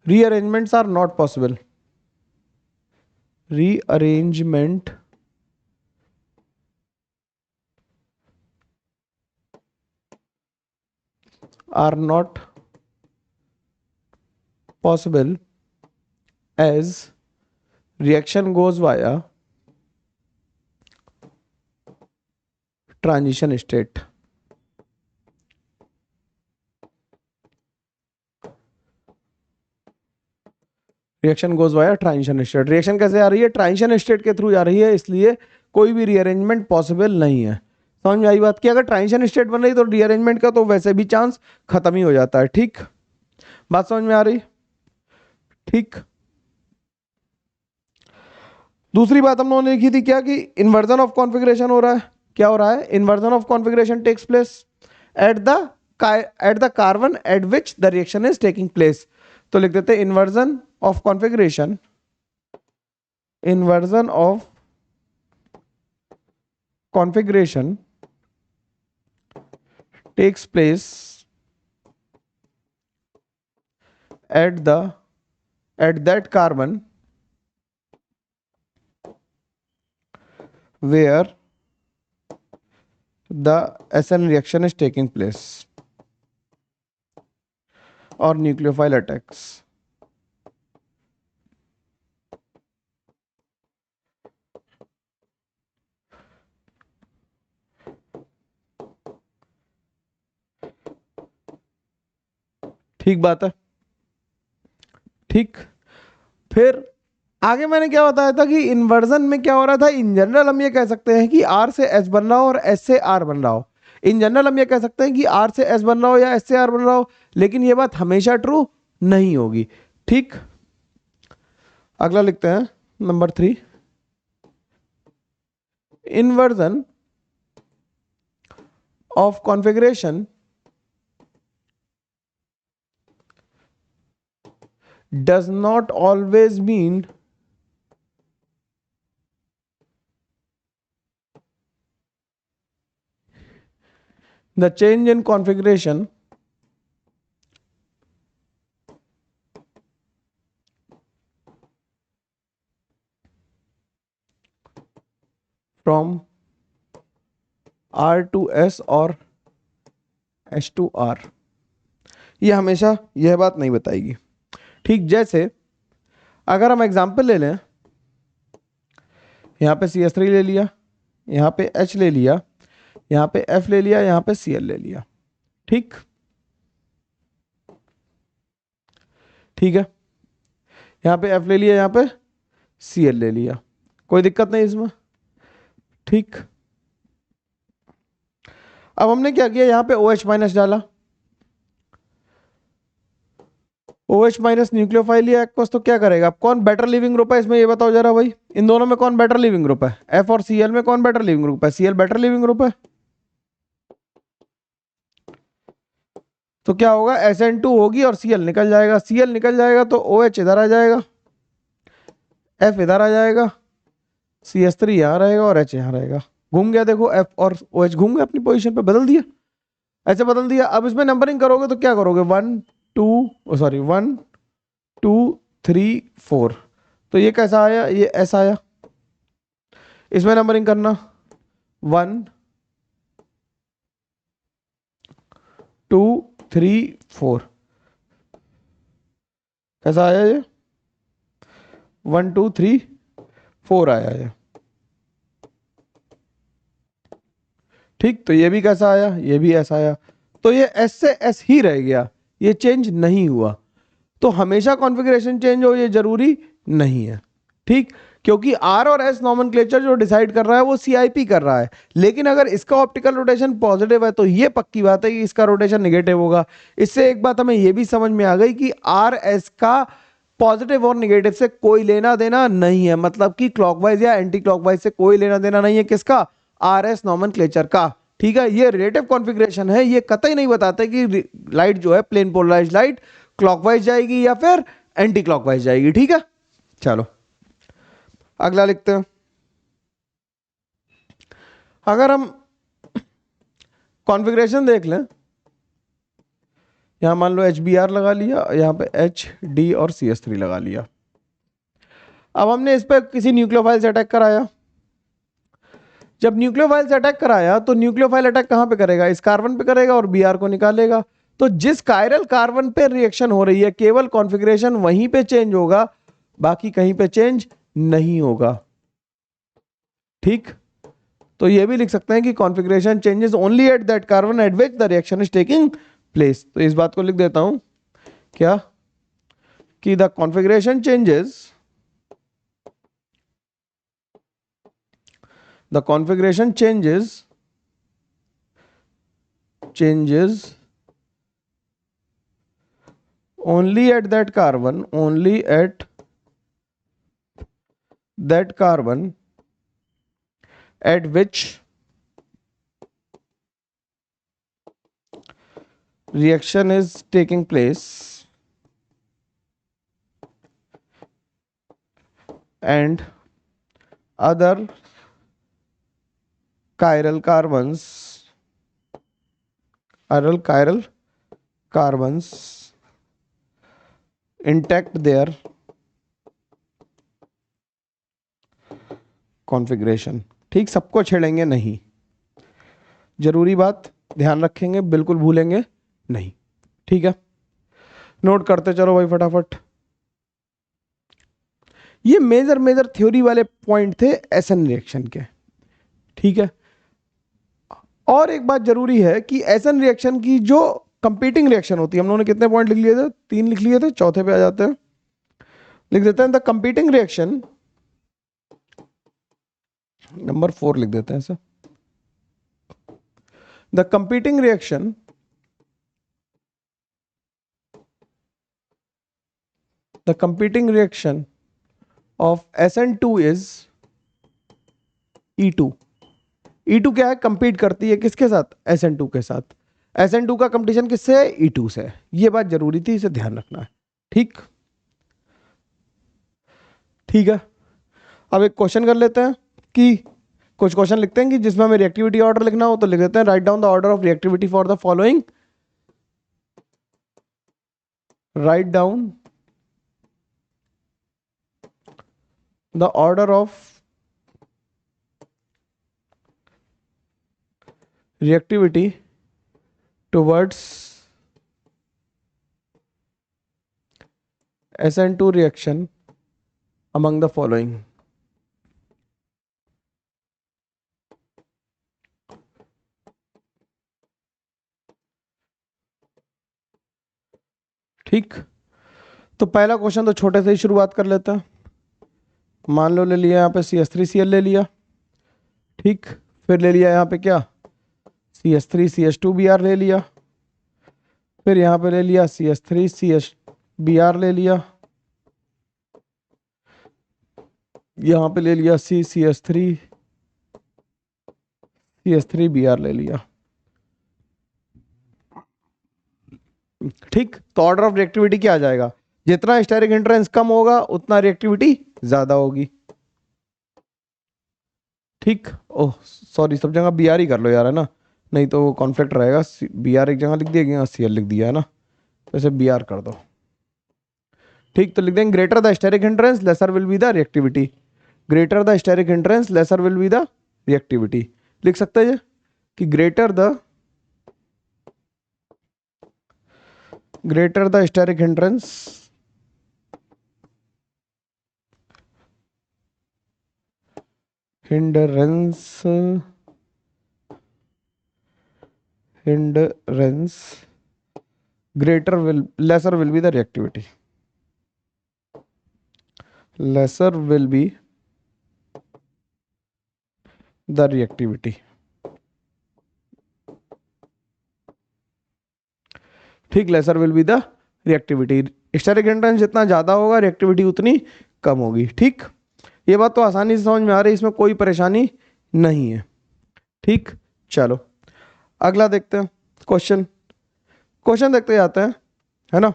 Rearrangements are not possible, rearrangement are not possible as reaction goes via transition state. Reaction goes via transition state. Reaction कैसे आ रही है? ट्रांजिशन स्टेट के थ्रू जा रही है, इसलिए कोई भी रीअरेंजमेंट पॉसिबल नहीं है। समझ में आई बात? कि अगर ट्रांजिशन स्टेट बन रही तो रीअरेंजमेंट का तो वैसे भी चांस खत्म ही हो जाता है। ठीक, बात समझ में आ रही? ठीक, दूसरी बात हम लोगों ने लिखी थी क्या कि इन्वर्जन ऑफ कॉन्फ़िगरेशन हो रहा है। क्या हो रहा है? Inversion of configuration takes place at the carbon at which the reaction is taking place. तो लिख देते हैं inversion of configuration, inversion of configuration takes place at that carbon where the SN reaction is taking place or nucleophile attacks. ठीक बात है। ठीक, फिर आगे मैंने क्या बताया था कि इन्वर्जन में क्या हो रहा था। इन जनरल हम ये कह सकते हैं कि R से S बन रहा हो और S से R बन रहा हो। इन जनरल हम ये कह सकते हैं कि R से S बन रहा हो या S से R बन रहा हो, लेकिन ये बात हमेशा ट्रू नहीं होगी। ठीक, अगला लिखते हैं number 3, inversion of configuration does not always mean the change in configuration from R to S और S to R, ये हमेशा यह बात नहीं बताएगी। ठीक, जैसे अगर हम एग्जाम्पल ले लें, यहाँ पे CH3 ले लिया, यहाँ पे H ले लिया, यहाँ पे F ले लिया, यहाँ पे Cl ले लिया। ठीक, ठीक है, यहाँ पे F ले लिया, यहाँ पे Cl ले लिया, कोई दिक्कत नहीं इसमें। ठीक, अब हमने क्या किया, यहाँ पे OH माइनस डाला, OH माइनस न्यूक्लियोफाइल या एक्वस, तो क्या करेगा? अब कौन बेटर लिविंग ग्रुप है इसमें, ये बताओ जरा भाई। इन दोनों में कौन बेटर लिविंग ग्रुप है? F और Cl में कौन बेटर लिविंग ग्रुप है? Cl बेटर लिविंग ग्रुप है। तो क्या होगा? SN2 होगी और Cl निकल जाएगा। Cl निकल जाएगा तो OH इधर आ जाएगा, F इधर आ जाएगा, CH3 यहाँ रहेगा और H यहाँ रहेगा। घूम गया, देखो F और OH घूम गए अपनी पोजीशन पे, बदल दिया, ऐसे बदल दिया। अब इसमें नंबरिंग करोगे तो क्या करोगे? 1 2 3 4। तो ये कैसा आया? ये ऐसा आया। इसमें नंबरिंग करना 1 2 3 4, कैसा आया ये? 1 2 3 4 आया ये। ठीक, तो ये भी कैसा आया? ये भी ऐसा आया। तो ये S से S ही रह गया, ये चेंज नहीं हुआ। तो हमेशा कॉन्फ़िगरेशन चेंज हो ये जरूरी नहीं है। ठीक, क्योंकि R और S नॉमेनक्लेचर जो डिसाइड कर रहा है वो CIP कर रहा है, लेकिन अगर इसका ऑप्टिकल रोटेशन पॉजिटिव है तो ये पक्की बात है कि इसका रोटेशन नेगेटिव होगा। इससे एक बात हमें ये भी समझ में आ गई कि RS का पॉजिटिव और नेगेटिव से कोई लेना देना नहीं है, मतलब कि क्लॉकवाइज या एंटी क्लॉकवाइज से कोई लेना देना नहीं है। किसका? RS नॉमेनक्लेचर का। ठीक है, ये रिलेटिव कॉन्फ़िगरेशन है, ये कतई नहीं बताते कि लाइट जो है प्लेन पोलराइज्ड लाइट क्लॉकवाइज जाएगी या फिर एंटी क्लॉकवाइज जाएगी। ठीक है, चलो अगला लिखते हैं। अगर हम कॉन्फ़िगरेशन देख लें, यहाँ मान लो HBr लगा लिया, यहाँ पे HD और CH3 लगा लिया। अब हमने इस पर किसी न्यूक्लियोफाइल से अटैक कराया। जब न्यूक्लियोफाइल से अटैक कराया तो न्यूक्लियोफाइल अटैक कहाँ पे करेगा? इस कार्बन पे करेगा और Br को निकालेगा। तो जिस कायरल कार्बन पे रिएक्शन हो रही है केवल कॉन्फ़िगरेशन वहीं पे चेंज होगा, बाकी कहीं पे चेंज नहीं होगा। ठीक, तो ये भी लिख सकते हैं कि configuration changes only at that carbon at which the reaction is taking place. तो इस बात को लिख देता हूं क्या, कि the configuration changes, the configuration changes only at that carbon, only at that carbon at which reaction is taking place and other chiral carbons intact their configuration। ठीक, सबको छेड़ेंगे नहीं, जरूरी बात ध्यान रखेंगे, बिल्कुल भूलेंगे नहीं। ठीक है, नोट करते चलो भाई फटाफट। ये मेजर थ्योरी वाले पॉइंट थे एसएन रिएक्शन के। ठीक है, और एक बात जरूरी है कि एसएन रिएक्शन की जो कंपीटिंग रिएक्शन होती है, हम लोगों ने कितने पॉइंट लिख लिए थे? 3 लिख लिए थे, चौथे पे आ जाते हैं, लिख देते हैं द कंपीटिंग रिएक्शन, नंबर 4 लिख देते हैं ऐसा। The competing reaction of SN2 is E2। E2 क्या है? कंपीट करती है किसके साथ? SN2 के साथ। SN2 का कंपटीशन किससे है? E2 से। ये बात जरूरी थी, इसे ध्यान रखना है। ठीक, ठीक है। अब एक क्वेश्चन कर लेते हैं कि कुछ क्वेश्चन लिखते हैं कि जिसमें हमें रिएक्टिविटी ऑर्डर लिखना हो तो लिख देते हैं write down the order of reactivity for the following, write down the order of reactivity towards SN2 reaction among the following। ठीक, तो पहला क्वेश्चन तो छोटे से ही शुरुआत कर लेते हैं। मान लो ले लिया यहाँ पे CH3Cl ले लिया। ठीक, फिर ले लिया यहाँ पे क्या? CH3CH2Br ले लिया। फिर यहाँ पे ले लिया CH3CHBr ले लिया। यहाँ पे ले लिया CH3CH3Br ले लिया। ठीक, तो ऑर्डर ऑफ रिएक्टिविटी क्या आ जाएगा? जितना स्टेरिक हिंड्रेंस कम होगा उतना रिएक्टिविटी ज्यादा होगी। ठीक, ओह सॉरी, सब जगह Br ही कर लो यार, है ना, नहीं तो वो कॉन्फ्लिक्ट रहेगा। Br एक जगह लिख दिया गया, Cl लिख दिया, है ना, तो इसे Br कर दो। ठीक, तो लिख देंगे greater the steric hindrance lesser will be the reactivity. Greater the steric hindrance lesser will be the reactivity. लिख सकते हैं कि greater the steric hindrance lesser will be the reactivity, lesser will be the reactivity। ठीक, lesser will be the reactivity. Steric hindrance जितना ज्यादा होगा reactivity उतनी कम होगी। ठीक, ये बात तो आसानी से समझ में आ रही है, इसमें कोई परेशानी नहीं है। ठीक, चलो अगला देखते हैं क्वेश्चन देखते जाते हैं, है ना।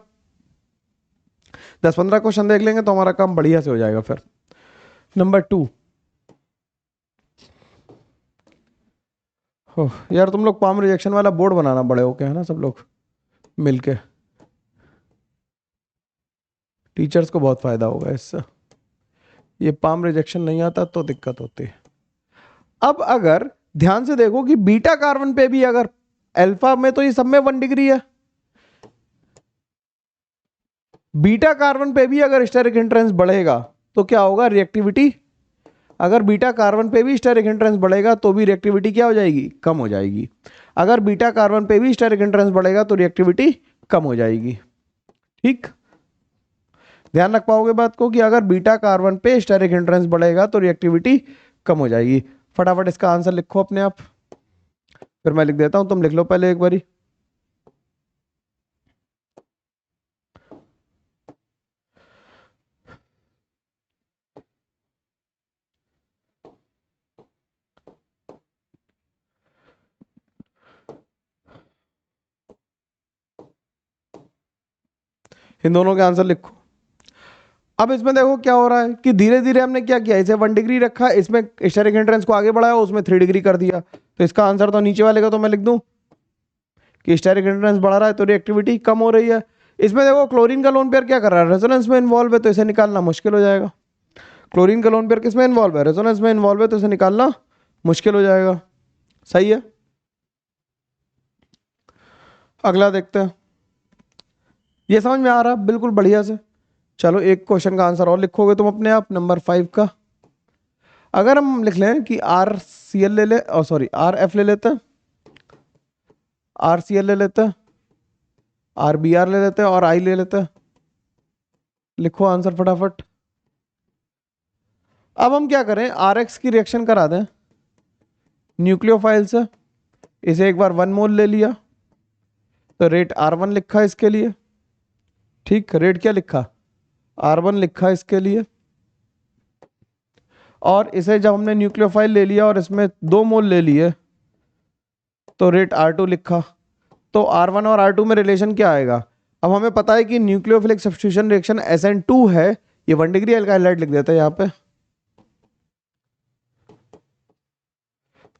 10-15 क्वेश्चन देख लेंगे तो हमारा काम बढ़िया से हो जाएगा। फिर नंबर 2, यार तुम लोग पाम रिजेक्शन वाला बोर्ड बनाना बड़े होके, है ना, सब लोग मिलके। टीचर्स को बहुत फायदा होगा इससे। ये पाम रिजेक्शन नहीं आता तो दिक्कत होती है। अब अगर ध्यान से देखो कि बीटा कार्बन पे भी अगर अल्फा में तो ये सब में 1 डिग्री है, बीटा कार्बन पे भी अगर स्टेरिक हिंड्रेंस बढ़ेगा तो क्या होगा, रिएक्टिविटी। अगर बीटा कार्बन पे भी स्टेरिक हिंड्रेंस बढ़ेगा तो भी रिएक्टिविटी क्या हो जाएगी, कम हो जाएगी। अगर बीटा कार्बन पे भी स्टेरिक हिंड्रेंस बढ़ेगा तो रिएक्टिविटी कम हो जाएगी। ठीक, ध्यान रख पाओगे बात को कि अगर बीटा कार्बन पे स्टेरिक हिंड्रेंस बढ़ेगा तो रिएक्टिविटी कम हो जाएगी। फटाफट इसका आंसर लिखो अपने आप, फिर मैं लिख देता हूं, तुम लिख लो पहले एक बारी। इन दोनों के आंसर लिखो। अब इसमें देखो क्या हो रहा है कि धीरे धीरे हमने क्या किया, इसे 1 डिग्री रखा, इसमें स्टेरिक हिंड्रेंस को आगे बढ़ाया, उसमें 3 डिग्री कर दिया। तो इसका आंसर तो नीचे वाले का तो मैं लिख दूं कि स्टेरिक हिंड्रेंस बढ़ा रहा है तो रिएक्टिविटी कम हो रही है। इसमें देखो क्लोरीन का लोन पेयर क्या कर रहा है, रेजोनेंस में इन्वॉल्व है, तो इसे निकालना मुश्किल हो जाएगा। क्लोरीन का लोन पेयर किस में इन्वॉल्व है, रेजोनेंस में इन्वॉल्व है, तो इसे निकालना मुश्किल हो जाएगा। सही है, अगला देखते हैं। ये समझ में आ रहा है बिल्कुल बढ़िया से। चलो एक क्वेश्चन का आंसर और लिखोगे तुम अपने आप, नंबर 5 का। अगर हम लिख लें कि आर सी एल ले ले, सॉरी आर एफ ले लेते हैं, आर सी एल ले लेते हैं, आर बी आर ले लेते हैं और आई ले लेते हैं। लिखो आंसर फटाफट। अब हम क्या करें, आर एक्स की रिएक्शन करा दें न्यूक्लियोफाइल से। इसे एक बार 1 मोल ले लिया तो रेट R1 लिखा इसके लिए। ठीक, रेट क्या लिखा, R1 लिखा इसके लिए। और इसे जब हमने न्यूक्लियोफाइल ले लिया और इसमें 2 मोल ले लिए तो रेट R2 लिखा। तो R1 और R2 में रिलेशन क्या आएगा। अब हमें पता है कि न्यूक्लियोफिलिक सब्स्टिट्यूशन रिएक्शन SN2 है, ये 1 डिग्री अल्काइल हाइड्राइड लिख देते हैं यहाँ पे।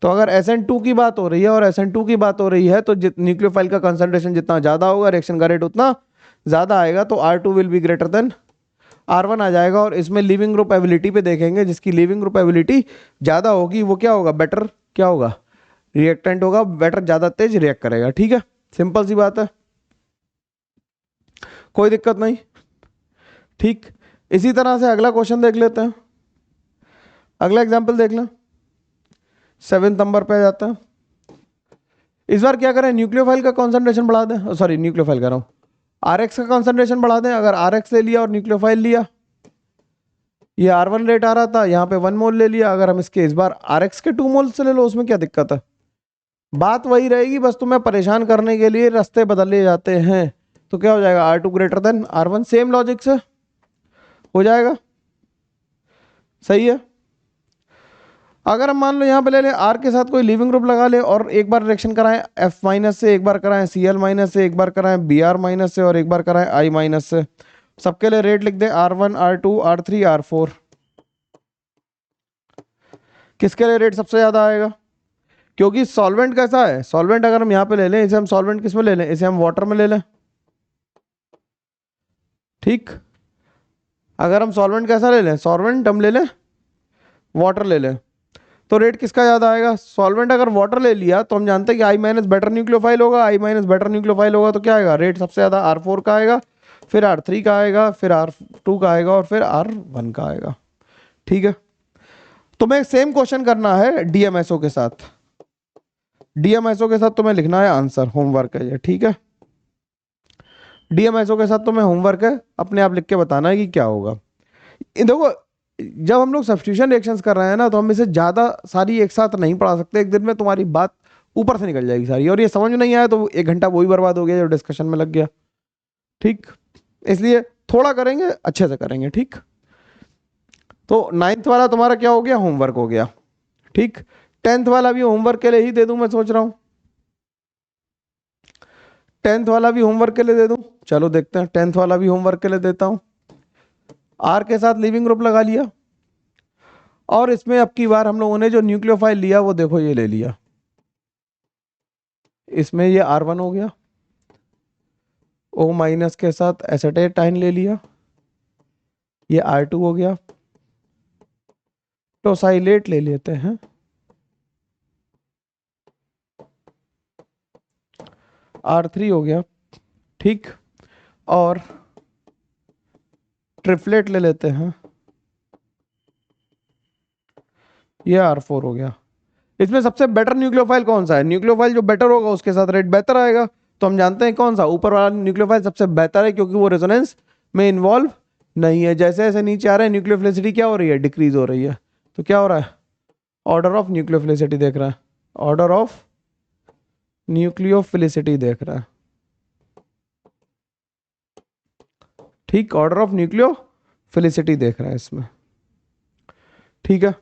तो अगर SN2 की बात हो रही है और SN2 की बात हो रही है तो न्यूक्लियोफाइल का कंसंट्रेशन जितना ज्यादा होगा रिएक्शन का रेट उतना ज्यादा आएगा, तो R2 will be greater than R1 आ जाएगा। और इसमें लिविंग ग्रुप एबिलिटी पे देखेंगे, जिसकी लिविंग ग्रुप एबिलिटी ज्यादा होगी वो क्या होगा, बेटर क्या होगा, रिएक्टेंट होगा, बेटर, ज्यादा तेज रिएक्ट करेगा। ठीक है, सिंपल सी बात है, कोई दिक्कत नहीं। ठीक, इसी तरह से अगला क्वेश्चन देख लेते हैं। अगला एग्जाम्पल देख लें, 7 नंबर पे आ जाता है। इस बार क्या करें, न्यूक्लियोफाइल का कॉन्सेंट्रेशन बढ़ा दें, सॉरी न्यूक्लियोफाइल कर रहा हूं, आरएक्स का कॉन्सेंट्रेशन बढ़ा दें। अगर आरएक्स ले लिया और न्यूक्लियोफाइल लिया, ये R1 रेट आ रहा था, यहाँ पे 1 मोल ले लिया। अगर हम इसके इस बार आरएक्स के 2 मोल से ले लो, उसमें क्या दिक्कत है, बात वही रहेगी, बस तुम्हें परेशान करने के लिए रास्ते बदले जाते हैं। तो क्या हो जाएगा, R2 greater than R1, same logic से हो जाएगा। सही है। अगर हम मान लो यहाँ पे ले लें R के साथ कोई लिविंग ग्रुप लगा ले और एक बार रिएक्शन कराएं F माइनस से, एक बार कराएं Cl माइनस से, एक बार कराएं Br माइनस से और एक बार कराएं I माइनस से। सबके लिए रेट लिख दें R1 R2 R3 R4। किसके लिए रेट सबसे ज्यादा आएगा, क्योंकि सॉल्वेंट कैसा है, सॉल्वेंट अगर हम यहाँ पे ले लें, इसे हम सॉल्वेंट किस में ले लें, इसे हम वाटर में ले लें। ठीक, अगर हम सॉल्वेंट कैसा ले लें, सॉल्वेंट हम ले लें वाटर ले लें, तो रेट किसका ज्यादा आएगा। सॉल्वेंट अगर वाटर ले लिया तो हम जानते हैं कि आई माइनस बेटर न्यूक्लियोफाइल होगा, आई माइनस बेटर न्यूक्लियोफाइल होगा, तो क्या आएगा, रेट सबसे ज्यादा R4 का आएगा, फिर R3 का आएगा, फिर R2 का आएगा और फिर R1 का आएगा। ठीक है, तुम्हें सेम क्वेश्चन करना है डीएमएसओ के साथ। डीएमएसओ के साथ तुम्हें लिखना है आंसर, होमवर्क है ये। ठीक है, डीएमएसओ के साथ तुम्हें होमवर्क है, अपने आप लिख के बताना है कि क्या होगा। देखो, जब हम लोग सब्स्टिट्यूशन रिएक्शंस कर रहे हैं ना, तो हम इसे ज्यादा सारी एक साथ नहीं पढ़ा सकते, एक दिन में तुम्हारी बात ऊपर से निकल जाएगी सारी, और ये समझ में नहीं आया तो 1 घंटा वही बर्बाद हो गया जो डिस्कशन में लग गया। ठीक, इसलिए थोड़ा करेंगे, अच्छे से करेंगे। ठीक, तो 9th वाला तुम्हारा क्या हो गया, होमवर्क हो गया। ठीक, 10th वाला भी होमवर्क के लिए ही दे दूं, मैं सोच रहा हूं 10th वाला भी होमवर्क के लिए दे दूं। चलो देखते हैं, 10th वाला भी होमवर्क के लिए देता हूं। आर के साथ लिविंग ग्रुप लगा लिया और इसमें अब की बार हम लोगों ने जो न्यूक्लियोफाइल लिया वो देखो ये ले लिया, इसमें ये R1 हो गया, O माइनस के साथ एसेटेटाइन ले लिया, ये R2 हो गया, टोसाइलेट ले लेते हैं, R3 हो गया, ठीक, और ट्रिपलेट ले लेते हैं, ये R4 हो गया। इसमें सबसे बेटर न्यूक्लियोफाइल कौन सा है? न्यूक्लियोफाइल जो बेटर होगा उसके साथ रेट बेहतर आएगा, तो हम जानते हैं कौन सा ऊपर वाला न्यूक्लियोफाइल सबसे बेहतर है, क्योंकि वो रेजोनेंस में इन्वॉल्व नहीं है। जैसे जैसे नीचे आ रहे हैं न्यूक्लियोफिलिसिटी क्या हो रही है? डिक्रीज हो रही है। तो क्या हो रहा है? ऑर्डर ऑफ न्यूक्लियोफिलिसिटी देख रहा है, ऑर्डर ऑफ न्यूक्लियोफिलिसिटी देख रहा है, ठीक, ऑर्डर ऑफ न्यूक्लियोफिलिसिटी देख रहा है इसमें, ठीक है,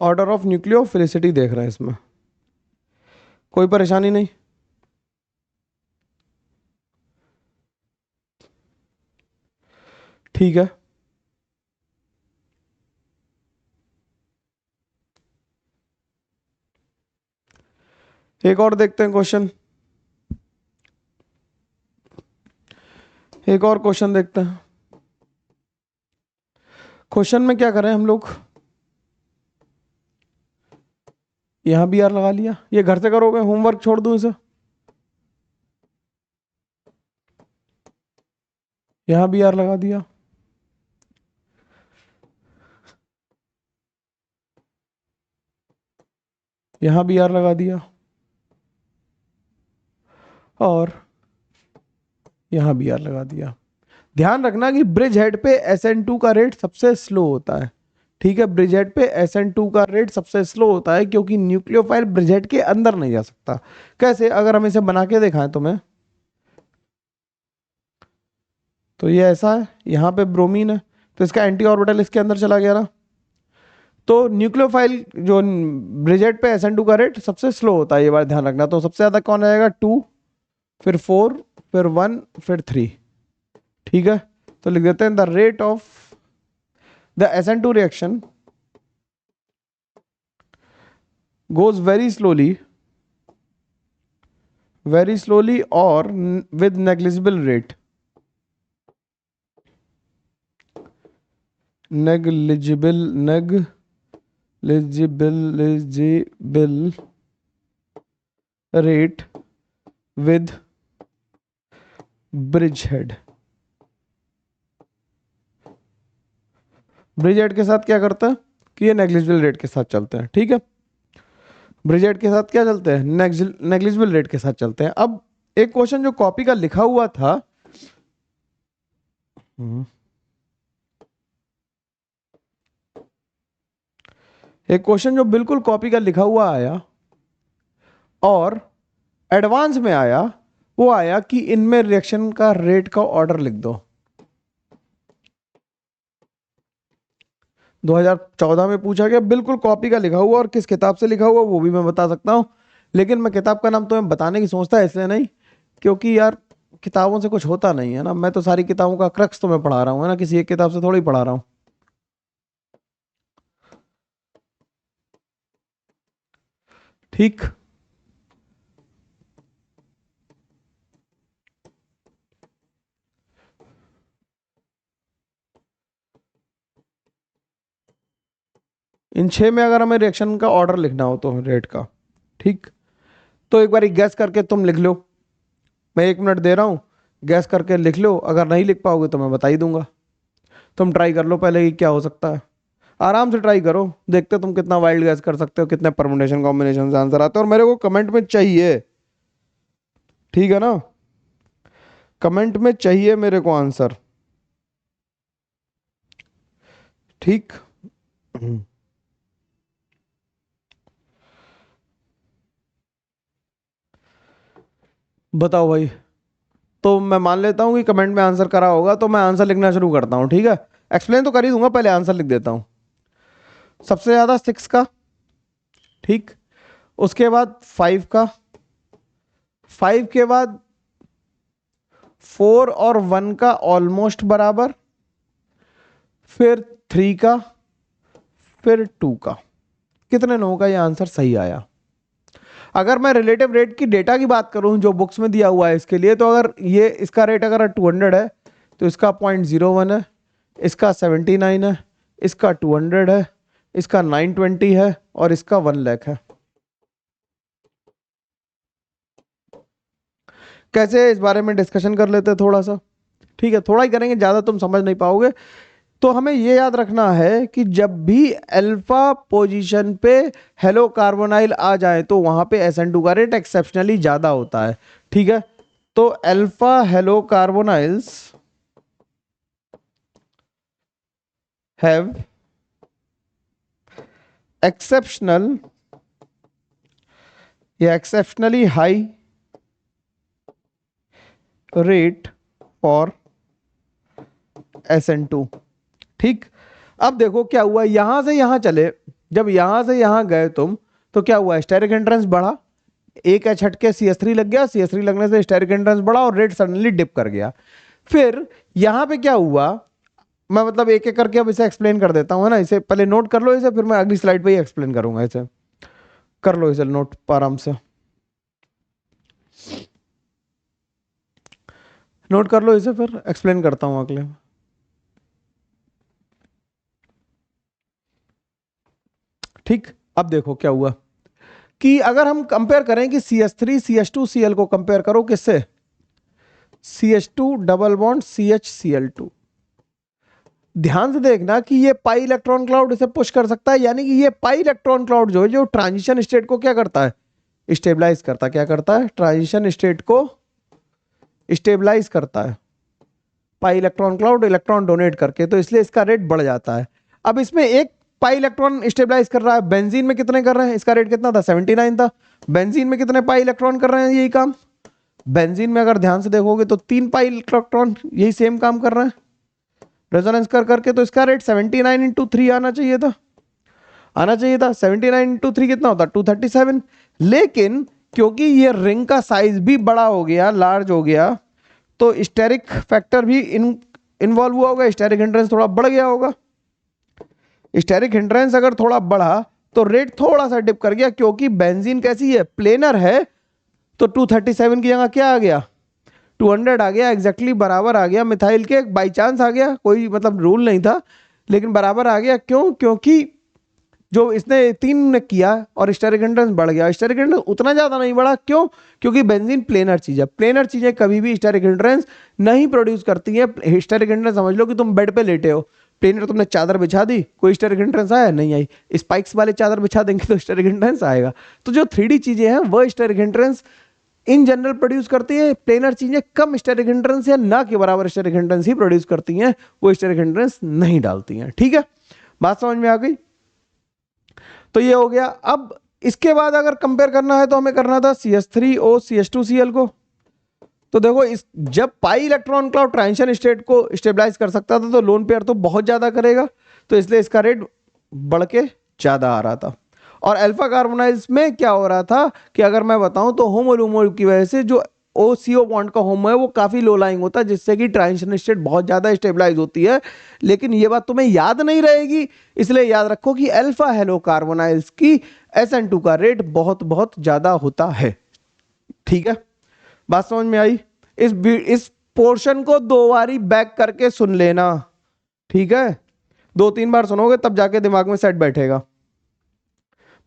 ऑर्डर ऑफ न्यूक्लियोफिलिसिटी देख रहा है इसमें, कोई परेशानी नहीं। ठीक है, एक और देखते हैं क्वेश्चन, एक और क्वेश्चन देखते हैं। क्वेश्चन में क्या करें हम लोग, यहां भी आर लगा लिया, ये घर से करोगे, होमवर्क छोड़ दूं इसे, यहां भी आर लगा दिया, यहां भी आर लगा दिया, और यहां भी आर लगा दिया। ध्यान रखना कि ब्रिज हेड पे SN2 का रेट सबसे स्लो होता है, ठीक है, ब्रिज हेड पे SN2 का रेट सबसे स्लो होता है, क्योंकि न्यूक्लियोफाइल ब्रिज हेड के अंदर नहीं जा सकता। कैसे? अगर हम इसे बना के दिखाएं तुम्हें, तो ये ऐसा है, यहाँ पे ब्रोमीन है, तो इसका एंटी ऑर्बिटल इसके अंदर चला गया ना, तो न्यूक्लियोफाइल जो ब्रिजेट पे SN2 का रेट सबसे स्लो होता है, ये बात ध्यान रखना। तो सबसे ज्यादा कौन आएगा? 2, फिर 4, फिर 1, फिर 3, ठीक है। तो लिख देते हैं the rate of the SN2 reaction goes very slowly or with negligible rate, negligible rate with bridge head। Bridge head के साथ क्या करता है कि ये नेग्लिजिबल रेट के साथ चलते हैं, ठीक है, ब्रिज हेड के साथ क्या चलते हैं? नेग्लिजिबल रेट के साथ चलते हैं। अब एक क्वेश्चन जो कॉपी का लिखा हुआ था, एक क्वेश्चन जो बिल्कुल कॉपी का लिखा हुआ आया और एडवांस में आया, वो आया कि इनमें रिएक्शन का रेट का ऑर्डर लिख दो। 2014 में पूछा गया, बिल्कुल कॉपी का लिखा हुआ, और किस किताब से लिखा हुआ वो भी मैं बता सकता हूं, लेकिन मैं किताब का नाम तुम्हें बताने की सोचता है इसलिए नहीं, क्योंकि यार किताबों से कुछ होता नहीं है ना, मैं तो सारी किताबों का क्रक्स तुम्हें पढ़ा रहा हूँ, है ना, किसी एक किताब से थोड़ी पढ़ा रहा हूँ। ठीक, इन 6 में अगर हमें रिएक्शन का ऑर्डर लिखना हो तो रेट का, ठीक, तो एक बार गैस करके तुम लिख लो, मैं 1 मिनट दे रहा हूं, गैस करके लिख लो, अगर नहीं लिख पाओगे तो मैं बता ही दूंगा। तुम ट्राई कर लो पहले कि क्या हो सकता है, आराम से ट्राई करो, देखते तुम कितना वाइल्ड गैस कर सकते हो, कितने परमुटेशन कॉम्बिनेशन से आंसर आते हैं, और मेरे को कमेंट में चाहिए, ठीक है ना, कमेंट में चाहिए मेरे को आंसर, ठीक। बताओ भाई, तो मैं मान लेता हूं कि कमेंट में आंसर करा होगा, तो मैं आंसर लिखना शुरू करता हूं, ठीक है, एक्सप्लेन तो कर ही दूंगा, पहले आंसर लिख देता हूं। सबसे ज्यादा 6 का, ठीक, उसके बाद 5 का, 5 के बाद 4 और 1 का ऑलमोस्ट बराबर, फिर 3 का, फिर 2 का। कितने लोगों का ये आंसर सही आया? अगर मैं रिलेटिव रेट की डेटा की बात करूं जो बुक्स में दिया हुआ है इसके लिए, तो अगर ये इसका रेट अगर 200 है, तो इसका 0.01 है, इसका 79 है, इसका 200 है, इसका 920 है और इसका 1 लाख है। कैसे, इस बारे में डिस्कशन कर लेते हैं थोड़ा सा। ठीक है, थोड़ा ही करेंगे, ज्यादा तुम समझ नहीं पाओगे। तो हमें यह याद रखना है कि जब भी अल्फा पोजीशन पे हेलो कार्बोनाइल आ जाए तो वहां पे SN2 का रेट एक्सेप्शनली ज्यादा होता है। ठीक है, तो alpha halo carbonyls have exceptional या exceptionally high rate for SN2। ठीक, अब देखो क्या हुआ, यहां से यहां चले, जब यहां से यहां गए तुम, तो क्या हुआ, स्टेरिक एंट्रेंस बढ़ा, एक एच हट के CH3 लग गया, CH3 लगने से स्टेरिक एंट्रेंस बढ़ा और रेट सडनली डिप कर गया। फिर यहां पे क्या हुआ, मैं मतलब एक एक करके अब इसे एक्सप्लेन कर देता हूं, है ना। इसे पहले नोट कर लो, इसे फिर मैं अगली स्लाइड पे ही एक्सप्लेन करूंगा। इसे कर लो, इसे नोट आराम से नोट कर लो, इसे फिर एक्सप्लेन करता हूं अगले। ठीक, अब देखो क्या हुआ कि अगर हम कंपेयर करें कि CH3 CH2 Cl को कंपेयर करो किससे, CH2 double bond CH Cl2। ध्यान से देखना कि ये पाई इलेक्ट्रॉन क्लाउड इसे पुश कर सकता है, यानी कि ये पाई इलेक्ट्रॉन क्लाउड जो है, जो ट्रांजिशन स्टेट को क्या करता है, स्टेबलाइज करता है। क्या करता है, ट्रांजिशन स्टेट को स्टेबलाइज करता है, pi electron cloud electron donate करके, तो इसलिए इसका रेट बढ़ जाता है। अब इसमें एक पाई इलेक्ट्रॉन स्टेबलाइज कर रहा है, बेंजीन में कितने कर रहे हैं, इसका रेट कितना था, 79 था। बेंजीन में कितने पाई इलेक्ट्रॉन कर रहे हैं यही काम, बेंजीन में अगर ध्यान से देखोगे तो 3 पाई इलेक्ट्रॉन यही सेम काम कर रहे हैं रेजोनेंस कर करके, तो इसका रेट 79 इंटू 3 आना चाहिए था। 79 इंटू 3 कितना होता, 237। लेकिन क्योंकि ये रिंग का साइज भी बड़ा हो गया, लार्ज हो गया, तो स्टेरिक फैक्टर भी इन्वॉल्व हुआ होगा, स्टेरिक हिंड्रेंस थोड़ा बढ़ गया होगा। स्टेरिक हिंड्रेंस अगर थोड़ा बढ़ा तो रेट थोड़ा सा डिप कर गया, क्योंकि बेंजीन कैसी है, प्लेनर है, तो 237 की जगह क्या आ गया, 200 आ गया, एग्जैक्टली बराबर आ गया। मिथाइल के बाई चांस आ गया, कोई मतलब रूल नहीं था, लेकिन बराबर आ गया। क्यों, क्योंकि जो इसने 3 ने किया और स्टेरिक हिंड्रेंस बढ़ गया, स्टेरिक हिंड्रेंस उतना ज्यादा नहीं बढ़ा। क्यों, क्योंकि बेंजीन प्लेनर चीज है, प्लेनर चीजें कभी भी स्टेरिक हिंड्रेंस नहीं प्रोड्यूस करती है। स्टेरिक हिंड्रेंस समझ लो कि तुम बेड पे लेटे हो, प्लेनर तुमने चादर बिछा दी, कोई स्टेरिक हिंड्रेंस आया, नहीं आई। स्पाइक्स वाले चादर बिछा देंगे तो स्टेरिक हिंड्रेंस आएगा। तो जो 3D चीजें हैं वह steric hindrance in general produce करती है, प्लेनर चीजें कम स्टेरिक हिंड्रेंस या ना के बराबर स्टेरिक हिंड्रेंस ही प्रोड्यूस करती हैं, वो स्टेरिक हिंड्रेंस नहीं डालती हैं। ठीक है, बात समझ में आ गई। तो ये हो गया। अब इसके बाद अगर कंपेयर करना है तो हमें करना था CH3O CH2Cl को। तो देखो, इस जब pi electron cloud transition state को स्टेबलाइज कर सकता था, तो लोन पेयर तो बहुत ज्यादा करेगा, तो इसलिए इसका रेट बढ़ के ज्यादा आ रहा था। और अल्फा कार्बोनाइल्स में क्या हो रहा था कि अगर मैं बताऊं तो होमोलूमो की वजह से जो OCO बॉन्ड का होमो है वो काफी लो लाइंग होता है, जिससे कि ट्रांजिशन स्टेट बहुत ज्यादा स्टेबलाइज होती है। लेकिन ये बात तुम्हें याद नहीं रहेगी, इसलिए याद रखो कि अल्फा हेलो कार्बोनाइल्स की SN2 का रेट बहुत बहुत ज्यादा होता है। ठीक है, बात समझ में आई। इस पोर्शन को 2 बारी बैक करके सुन लेना। ठीक है, 2-3 बार सुनोगे तब जाके दिमाग में सेट बैठेगा।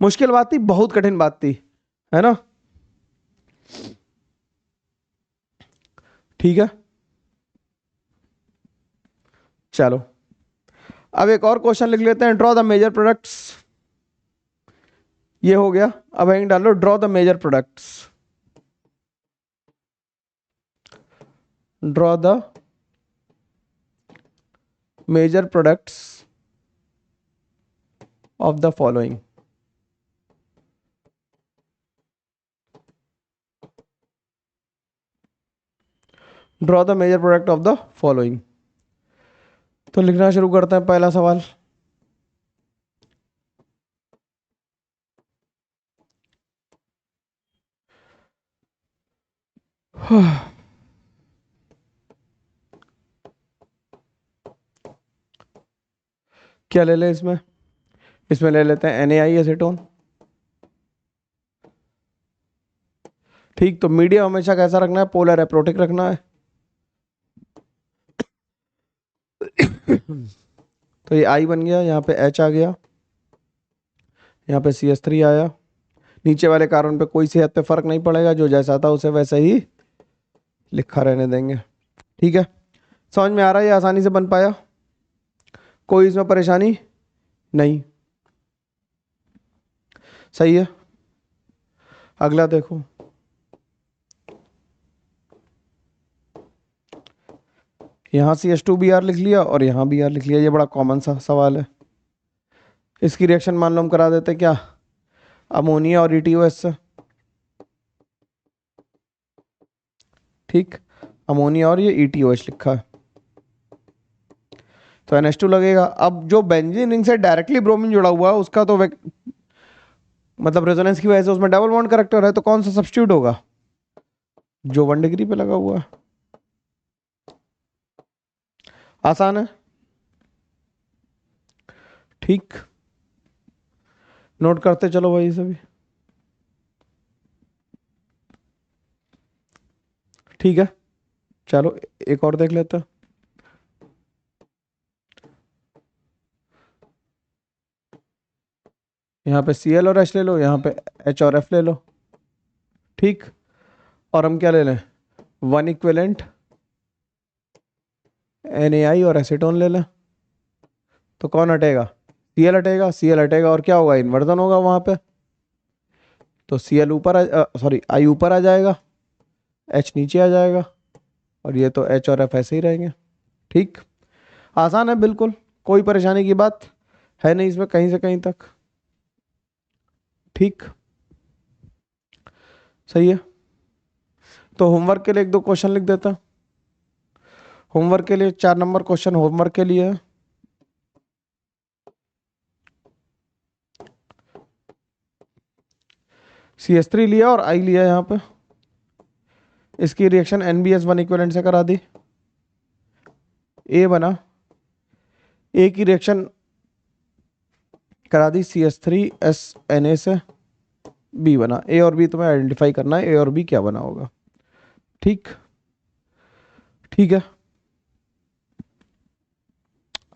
मुश्किल बात थी, बहुत कठिन बात थी, है ना। ठीक है, चलो अब एक और क्वेश्चन लिख लेते हैं। ड्रॉ द मेजर प्रोडक्ट्स, ये हो गया। अब यहीं डालो draw the major products, draw the major products of the following. Draw the major product of the following. तो लिखना शुरू करते हैं। पहला सवाल, क्या ले ले इसमें, इसमें ले लेते हैं NaI एसीटोन। ठीक, तो मीडियम हमेशा कैसा रखना है, पोलर एप्रोटिक रखना है। तो ये I बन गया, यहाँ पे H आ गया, यहाँ पे CH3 आया। नीचे वाले कार्बन पे कोई सेहत पे फर्क नहीं पड़ेगा, जो जैसा था उसे वैसे ही लिखा रहने देंगे। ठीक है, समझ में आ रहा है, ये आसानी से बन पाया, कोई इसमें परेशानी नहीं। सही है, अगला देखो। यहाँ CH2Br लिख लिया और यहाँ Br लिख लिया, ये बड़ा कॉमन सा सवाल है। इसकी रिएक्शन मान लो हम करा देते क्या, अमोनिया और ETOH से। ठीक, अमोनिया और ये ETOH लिखा है, तो NH2 लगेगा। अब जो बेंजीन रिंग से डायरेक्टली ब्रोमीन जुड़ा हुआ है उसका तो मतलब रेजोनेंस की वजह से उसमें डबल बॉन्ड करेक्टर है, तो कौन सा सब्स्टिट्यूट होगा, जो 1 डिग्री पे लगा हुआ है। आसान है, ठीक, नोट करते चलो भाई सभी। ठीक है, चलो एक और देख लेते हैं। यहाँ पे Cl और H ले लो, यहाँ पे H और F ले लो। ठीक, और हम क्या ले लें, 1 इक्विवेलेंट NaI और एसीटोन ले लें। तो कौन हटेगा, Cl हटेगा, Cl हटेगा और क्या होगा, इन्वर्जन होगा वहां पे। तो Cl ऊपर सॉरी I ऊपर आ जाएगा, H नीचे आ जाएगा, और ये तो H और F ऐसे ही रहेंगे। ठीक, आसान है बिल्कुल, कोई परेशानी की बात है नहीं इसमें कहीं से कहीं तक। ठीक, सही है। तो होमवर्क के लिए 1-2 क्वेश्चन लिख देता हूं। होमवर्क के लिए 4 नंबर क्वेश्चन होमवर्क के लिए है। CH3 लिया और I लिया यहाँ पे, इसकी रिएक्शन NBS1 इक्विवेलेंट से करा दी, A बना, A की रिएक्शन करा दी CH3SNA से, B बना। A और B तुम्हें आइडेंटिफाई करना है, A और B क्या बना होगा। ठीक, ठीक है,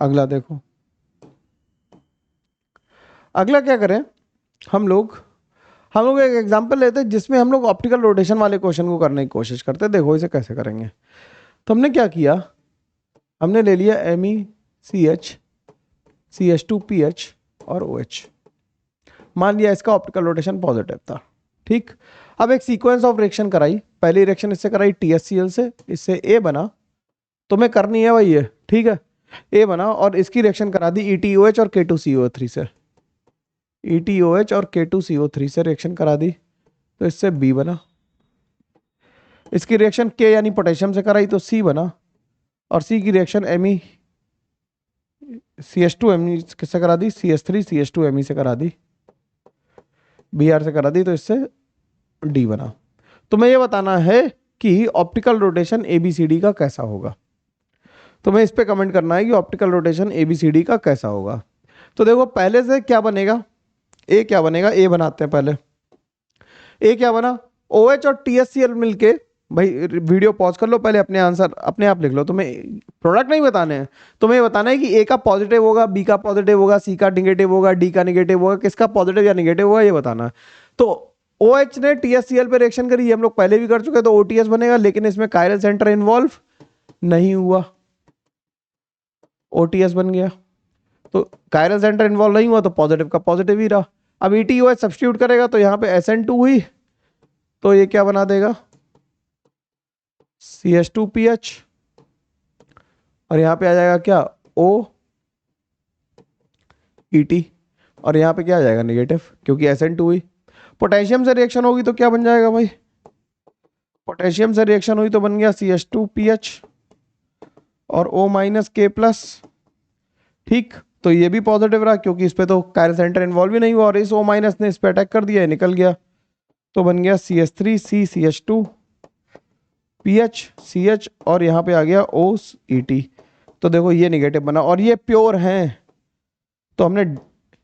अगला देखो। अगला क्या करें, हम लोग एक एग्जांपल लेते हैं जिसमें हम लोग ऑप्टिकल रोटेशन वाले क्वेश्चन को करने की कोशिश करते हैं। देखो इसे कैसे करेंगे। तो हमने क्या किया, हमने ले लिया MECH CH2PH और OH, मान लिया इसका ऑप्टिकल रोटेशन पॉजिटिव था। ठीक, अब एक सीक्वेंस ऑफ रिएक्शन कराई, पहली रिएक्शन इससे कराई TSCl से, इससे A बना, तुम्हें करनी है भाई ये, ठीक है, A बना, और इसकी रिएक्शन करा दी ETOH और K2CO3 से, ETOH और K2CO3 से रिएक्शन करा दी, तो इससे B बना। इसकी रिएक्शन K यानी पोटेशियम से कराई तो C बना, और C की रिएक्शन CH2Me किससे करा दी, CH3CH2Me से करा दी, Br से करा दी, तो इससे D बना। तुम्हें यह बताना है कि ऑप्टिकल रोटेशन ABCD का कैसा होगा। तुम्हें इस पे कमेंट करना है कि ऑप्टिकल रोटेशन ABCD का कैसा होगा। तो देखो पहले से क्या बनेगा, A क्या बनेगा, A बनाते हैं पहले। A क्या बना, OH और TSCl मिलके, भाई वीडियो पॉज कर लो, पहले अपने आंसर अपने आप लिख लो, तुम्हें प्रोडक्ट नहीं बताने हैं, तुम्हें बताना है कि A का पॉजिटिव होगा, B का पॉजिटिव होगा, C का निगेटिव होगा, D का निगेटिव होगा, किसका पॉजिटिव या निगेटिव होगा ये बताना है। तो OH ने TSCl पे रिएक्शन करी, हम लोग पहले भी कर चुके, तो OTS बनेगा, लेकिन इसमें कायरल सेंटर इन्वॉल्व नहीं हुआ, OTS बन गया। तो कायरल सेंटर इन्वॉल्व नहीं हुआ तो पॉजिटिव का पॉजिटिव ही रहा। अब ETOH सब्स्टिट्यूट करेगा तो यहाँ पे SN2 हुई, तो ये क्या बना देगा, CH2PH, और यहाँ पे आ जाएगा क्या, OET, और यहाँ पे क्या आ जाएगा, नेगेटिव, क्योंकि SN2 हुई। पोटेशियम से रिएक्शन होगी तो क्या बन जाएगा भाई, पोटेशियम से रिएक्शन हुई तो बन गया CH2PH और O-K+। ठीक, तो ये भी पॉजिटिव रहा क्योंकि इस पे तो कायरल सेंटर इन्वॉल्व ही नहीं हुआ, और इस O- ने इस पे अटैक कर दिया, निकल गया, तो बन गया CH3CCH2PH और यहाँ पे आ गया OET। तो देखो ये निगेटिव बना, और ये प्योर हैं, तो हमने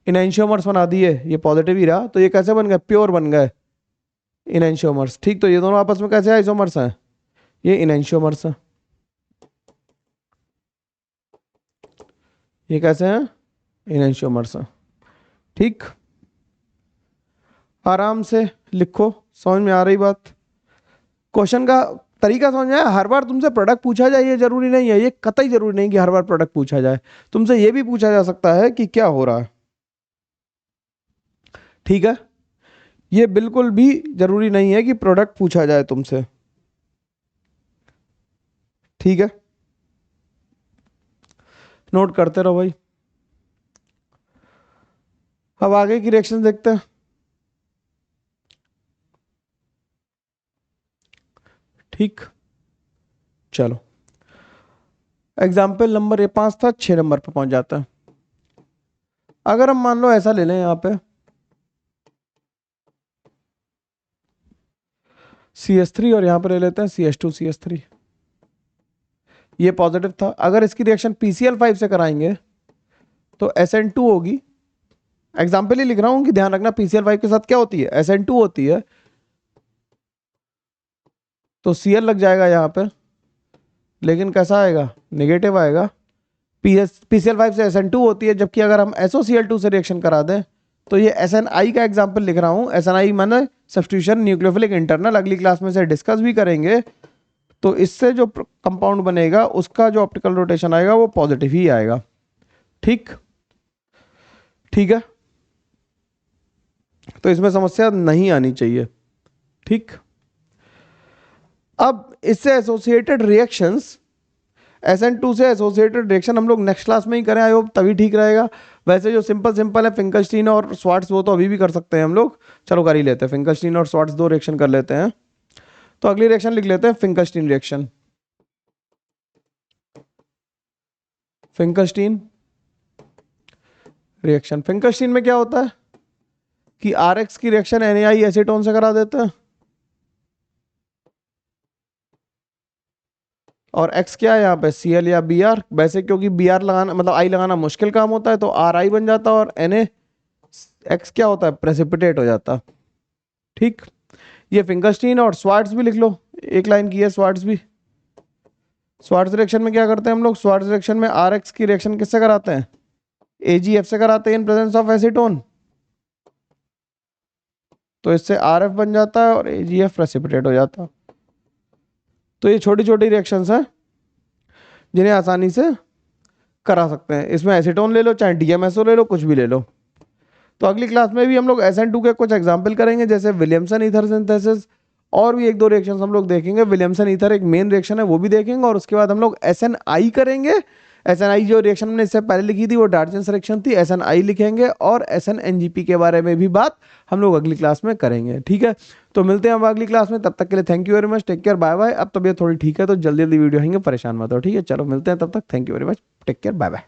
इनैंशियोमर्स बना दिए, ये पॉजिटिव ही रहा, तो ये कैसे बन गए, प्योर बन गए इनैंशियोमर्स। ठीक, तो ये दोनों आपस में कैसे आइसोमर्स हैं, ये इनैंशियोमर्स हैं। ये कैसे हैं, इनैंशियोमर्स हैं। ठीक, आराम से लिखो, समझ में आ रही बात। क्वेश्चन का तरीका समझ में आया। हर बार तुमसे प्रोडक्ट पूछा जाए ये जरूरी नहीं है, ये कतई जरूरी नहीं कि हर बार प्रोडक्ट पूछा जाए। तुमसे ये भी पूछा जा सकता है कि क्या हो रहा है। ठीक है, ये बिल्कुल भी जरूरी नहीं है कि प्रोडक्ट पूछा जाए तुमसे। ठीक है, नोट करते रहो भाई। अब आगे की रिएक्शन देखते हैं। ठीक, चलो एग्जाम्पल नंबर ये 5 था, 6 नंबर पे पहुंच जाता है। अगर हम मान लो ऐसा ले लें यहाँ पे CH3 और यहाँ पे ले लेते हैं CH2CH3। ये पॉजिटिव था। अगर इसकी रिएक्शन PCl5 से कराएंगे तो SN2 होगी। एग्जाम्पल ही लिख रहा हूं कि ध्यान रखना PCl5 के साथ क्या होती है, SN2 होती है। तो Cl लग जाएगा यहाँ पे, लेकिन कैसा आएगा, नेगेटिव आएगा। PCl5 से SN2 होती है, जबकि अगर हम SOCl2 से रिएक्शन करा दें तो ये SNI का एग्जाम्पल लिख रहा हूं। SNI माने सब्स्टिट्यूशन न्यूक्लियोफिलिक इंटरनल, अगली क्लास में से डिस्कस भी करेंगे। तो इससे जो कंपाउंड बनेगा उसका जो ऑप्टिकल रोटेशन आएगा वो पॉजिटिव ही आएगा। ठीक, ठीक है, तो इसमें समस्या नहीं आनी चाहिए। ठीक, अब इससे एसोसिएटेड रिएक्शंस, SN2 से एसोसिएटेड रिएक्शन हम लोग नेक्स्ट क्लास में ही करें, आई होप तभी ठीक रहेगा। वैसे जो सिंपल सिंपल है फिंकरस्टीन और स्वार्ट्स वो तो अभी भी कर सकते हैं हम लोग। चलो कर ही लेते हैं, फिंकरस्टीन और स्वार्ट्स 2 रिएक्शन कर लेते हैं। तो अगली रिएक्शन लिख लेते हैं फिंकरस्टीन रिएक्शन। फिंकरस्टीन रिएक्शन, फिंकरस्टीन में क्या होता है कि RX की रिएक्शन NaI एसीटोन से करा देते हैं, और X क्या है यहाँ पे, Cl या Br। वैसे क्योंकि Br लगाना मतलब I लगाना मुश्किल काम होता है तो Ri बन जाता है, और NaX क्या होता है, प्रेसिपिटेट हो जाता। ठीक, ये फिंकरस्टीन। और स्वार्ट्स भी लिख लो, एक लाइन की है स्वार्ट्स भी। स्वार्ट्स रिएक्शन में क्या करते हैं हम लोग, स्वार्ट्स रिएक्शन में RX की रिएक्शन किससे कराते हैं, AgF से कराते हैं इन प्रेजेंस ऑफ एसीटोन। तो इससे RF बन जाता है और AgF प्रेसिपिटेट हो जाता है। तो ये छोटी छोटी रिएक्शंस हैं जिन्हें आसानी से करा सकते हैं। इसमें एसीटोन ले लो, चाहे DMSO ले लो, कुछ भी ले लो। तो अगली क्लास में भी हम लोग SN2 के कुछ एग्जाम्पल करेंगे, जैसे विलियमसन ईथर सिंथेसिस, और भी 1-2 रिएक्शन हम लोग देखेंगे। विलियमसन ईथर एक मेन रिएक्शन है, वो भी देखेंगे। और उसके बाद हम लोग SNI करेंगे। SNI जो रिएक्शन हमने इससे पहले लिखी थी वो डार्जन रिएक्शन थी, SNI लिखेंगे। और SNNGP के बारे में भी बात हम लोग अगली क्लास में करेंगे। ठीक है, तो मिलते हैं हम अगली क्लास में। तब तक के लिए thank you very much, take care, bye bye. अब तबीयत थोड़ी ठीक है तो जल्दी जल्दी वीडियो आएंगे, परेशान मत हो। ठीक है, चलो मिलते हैं तब तक, thank you very much, take care, bye bye.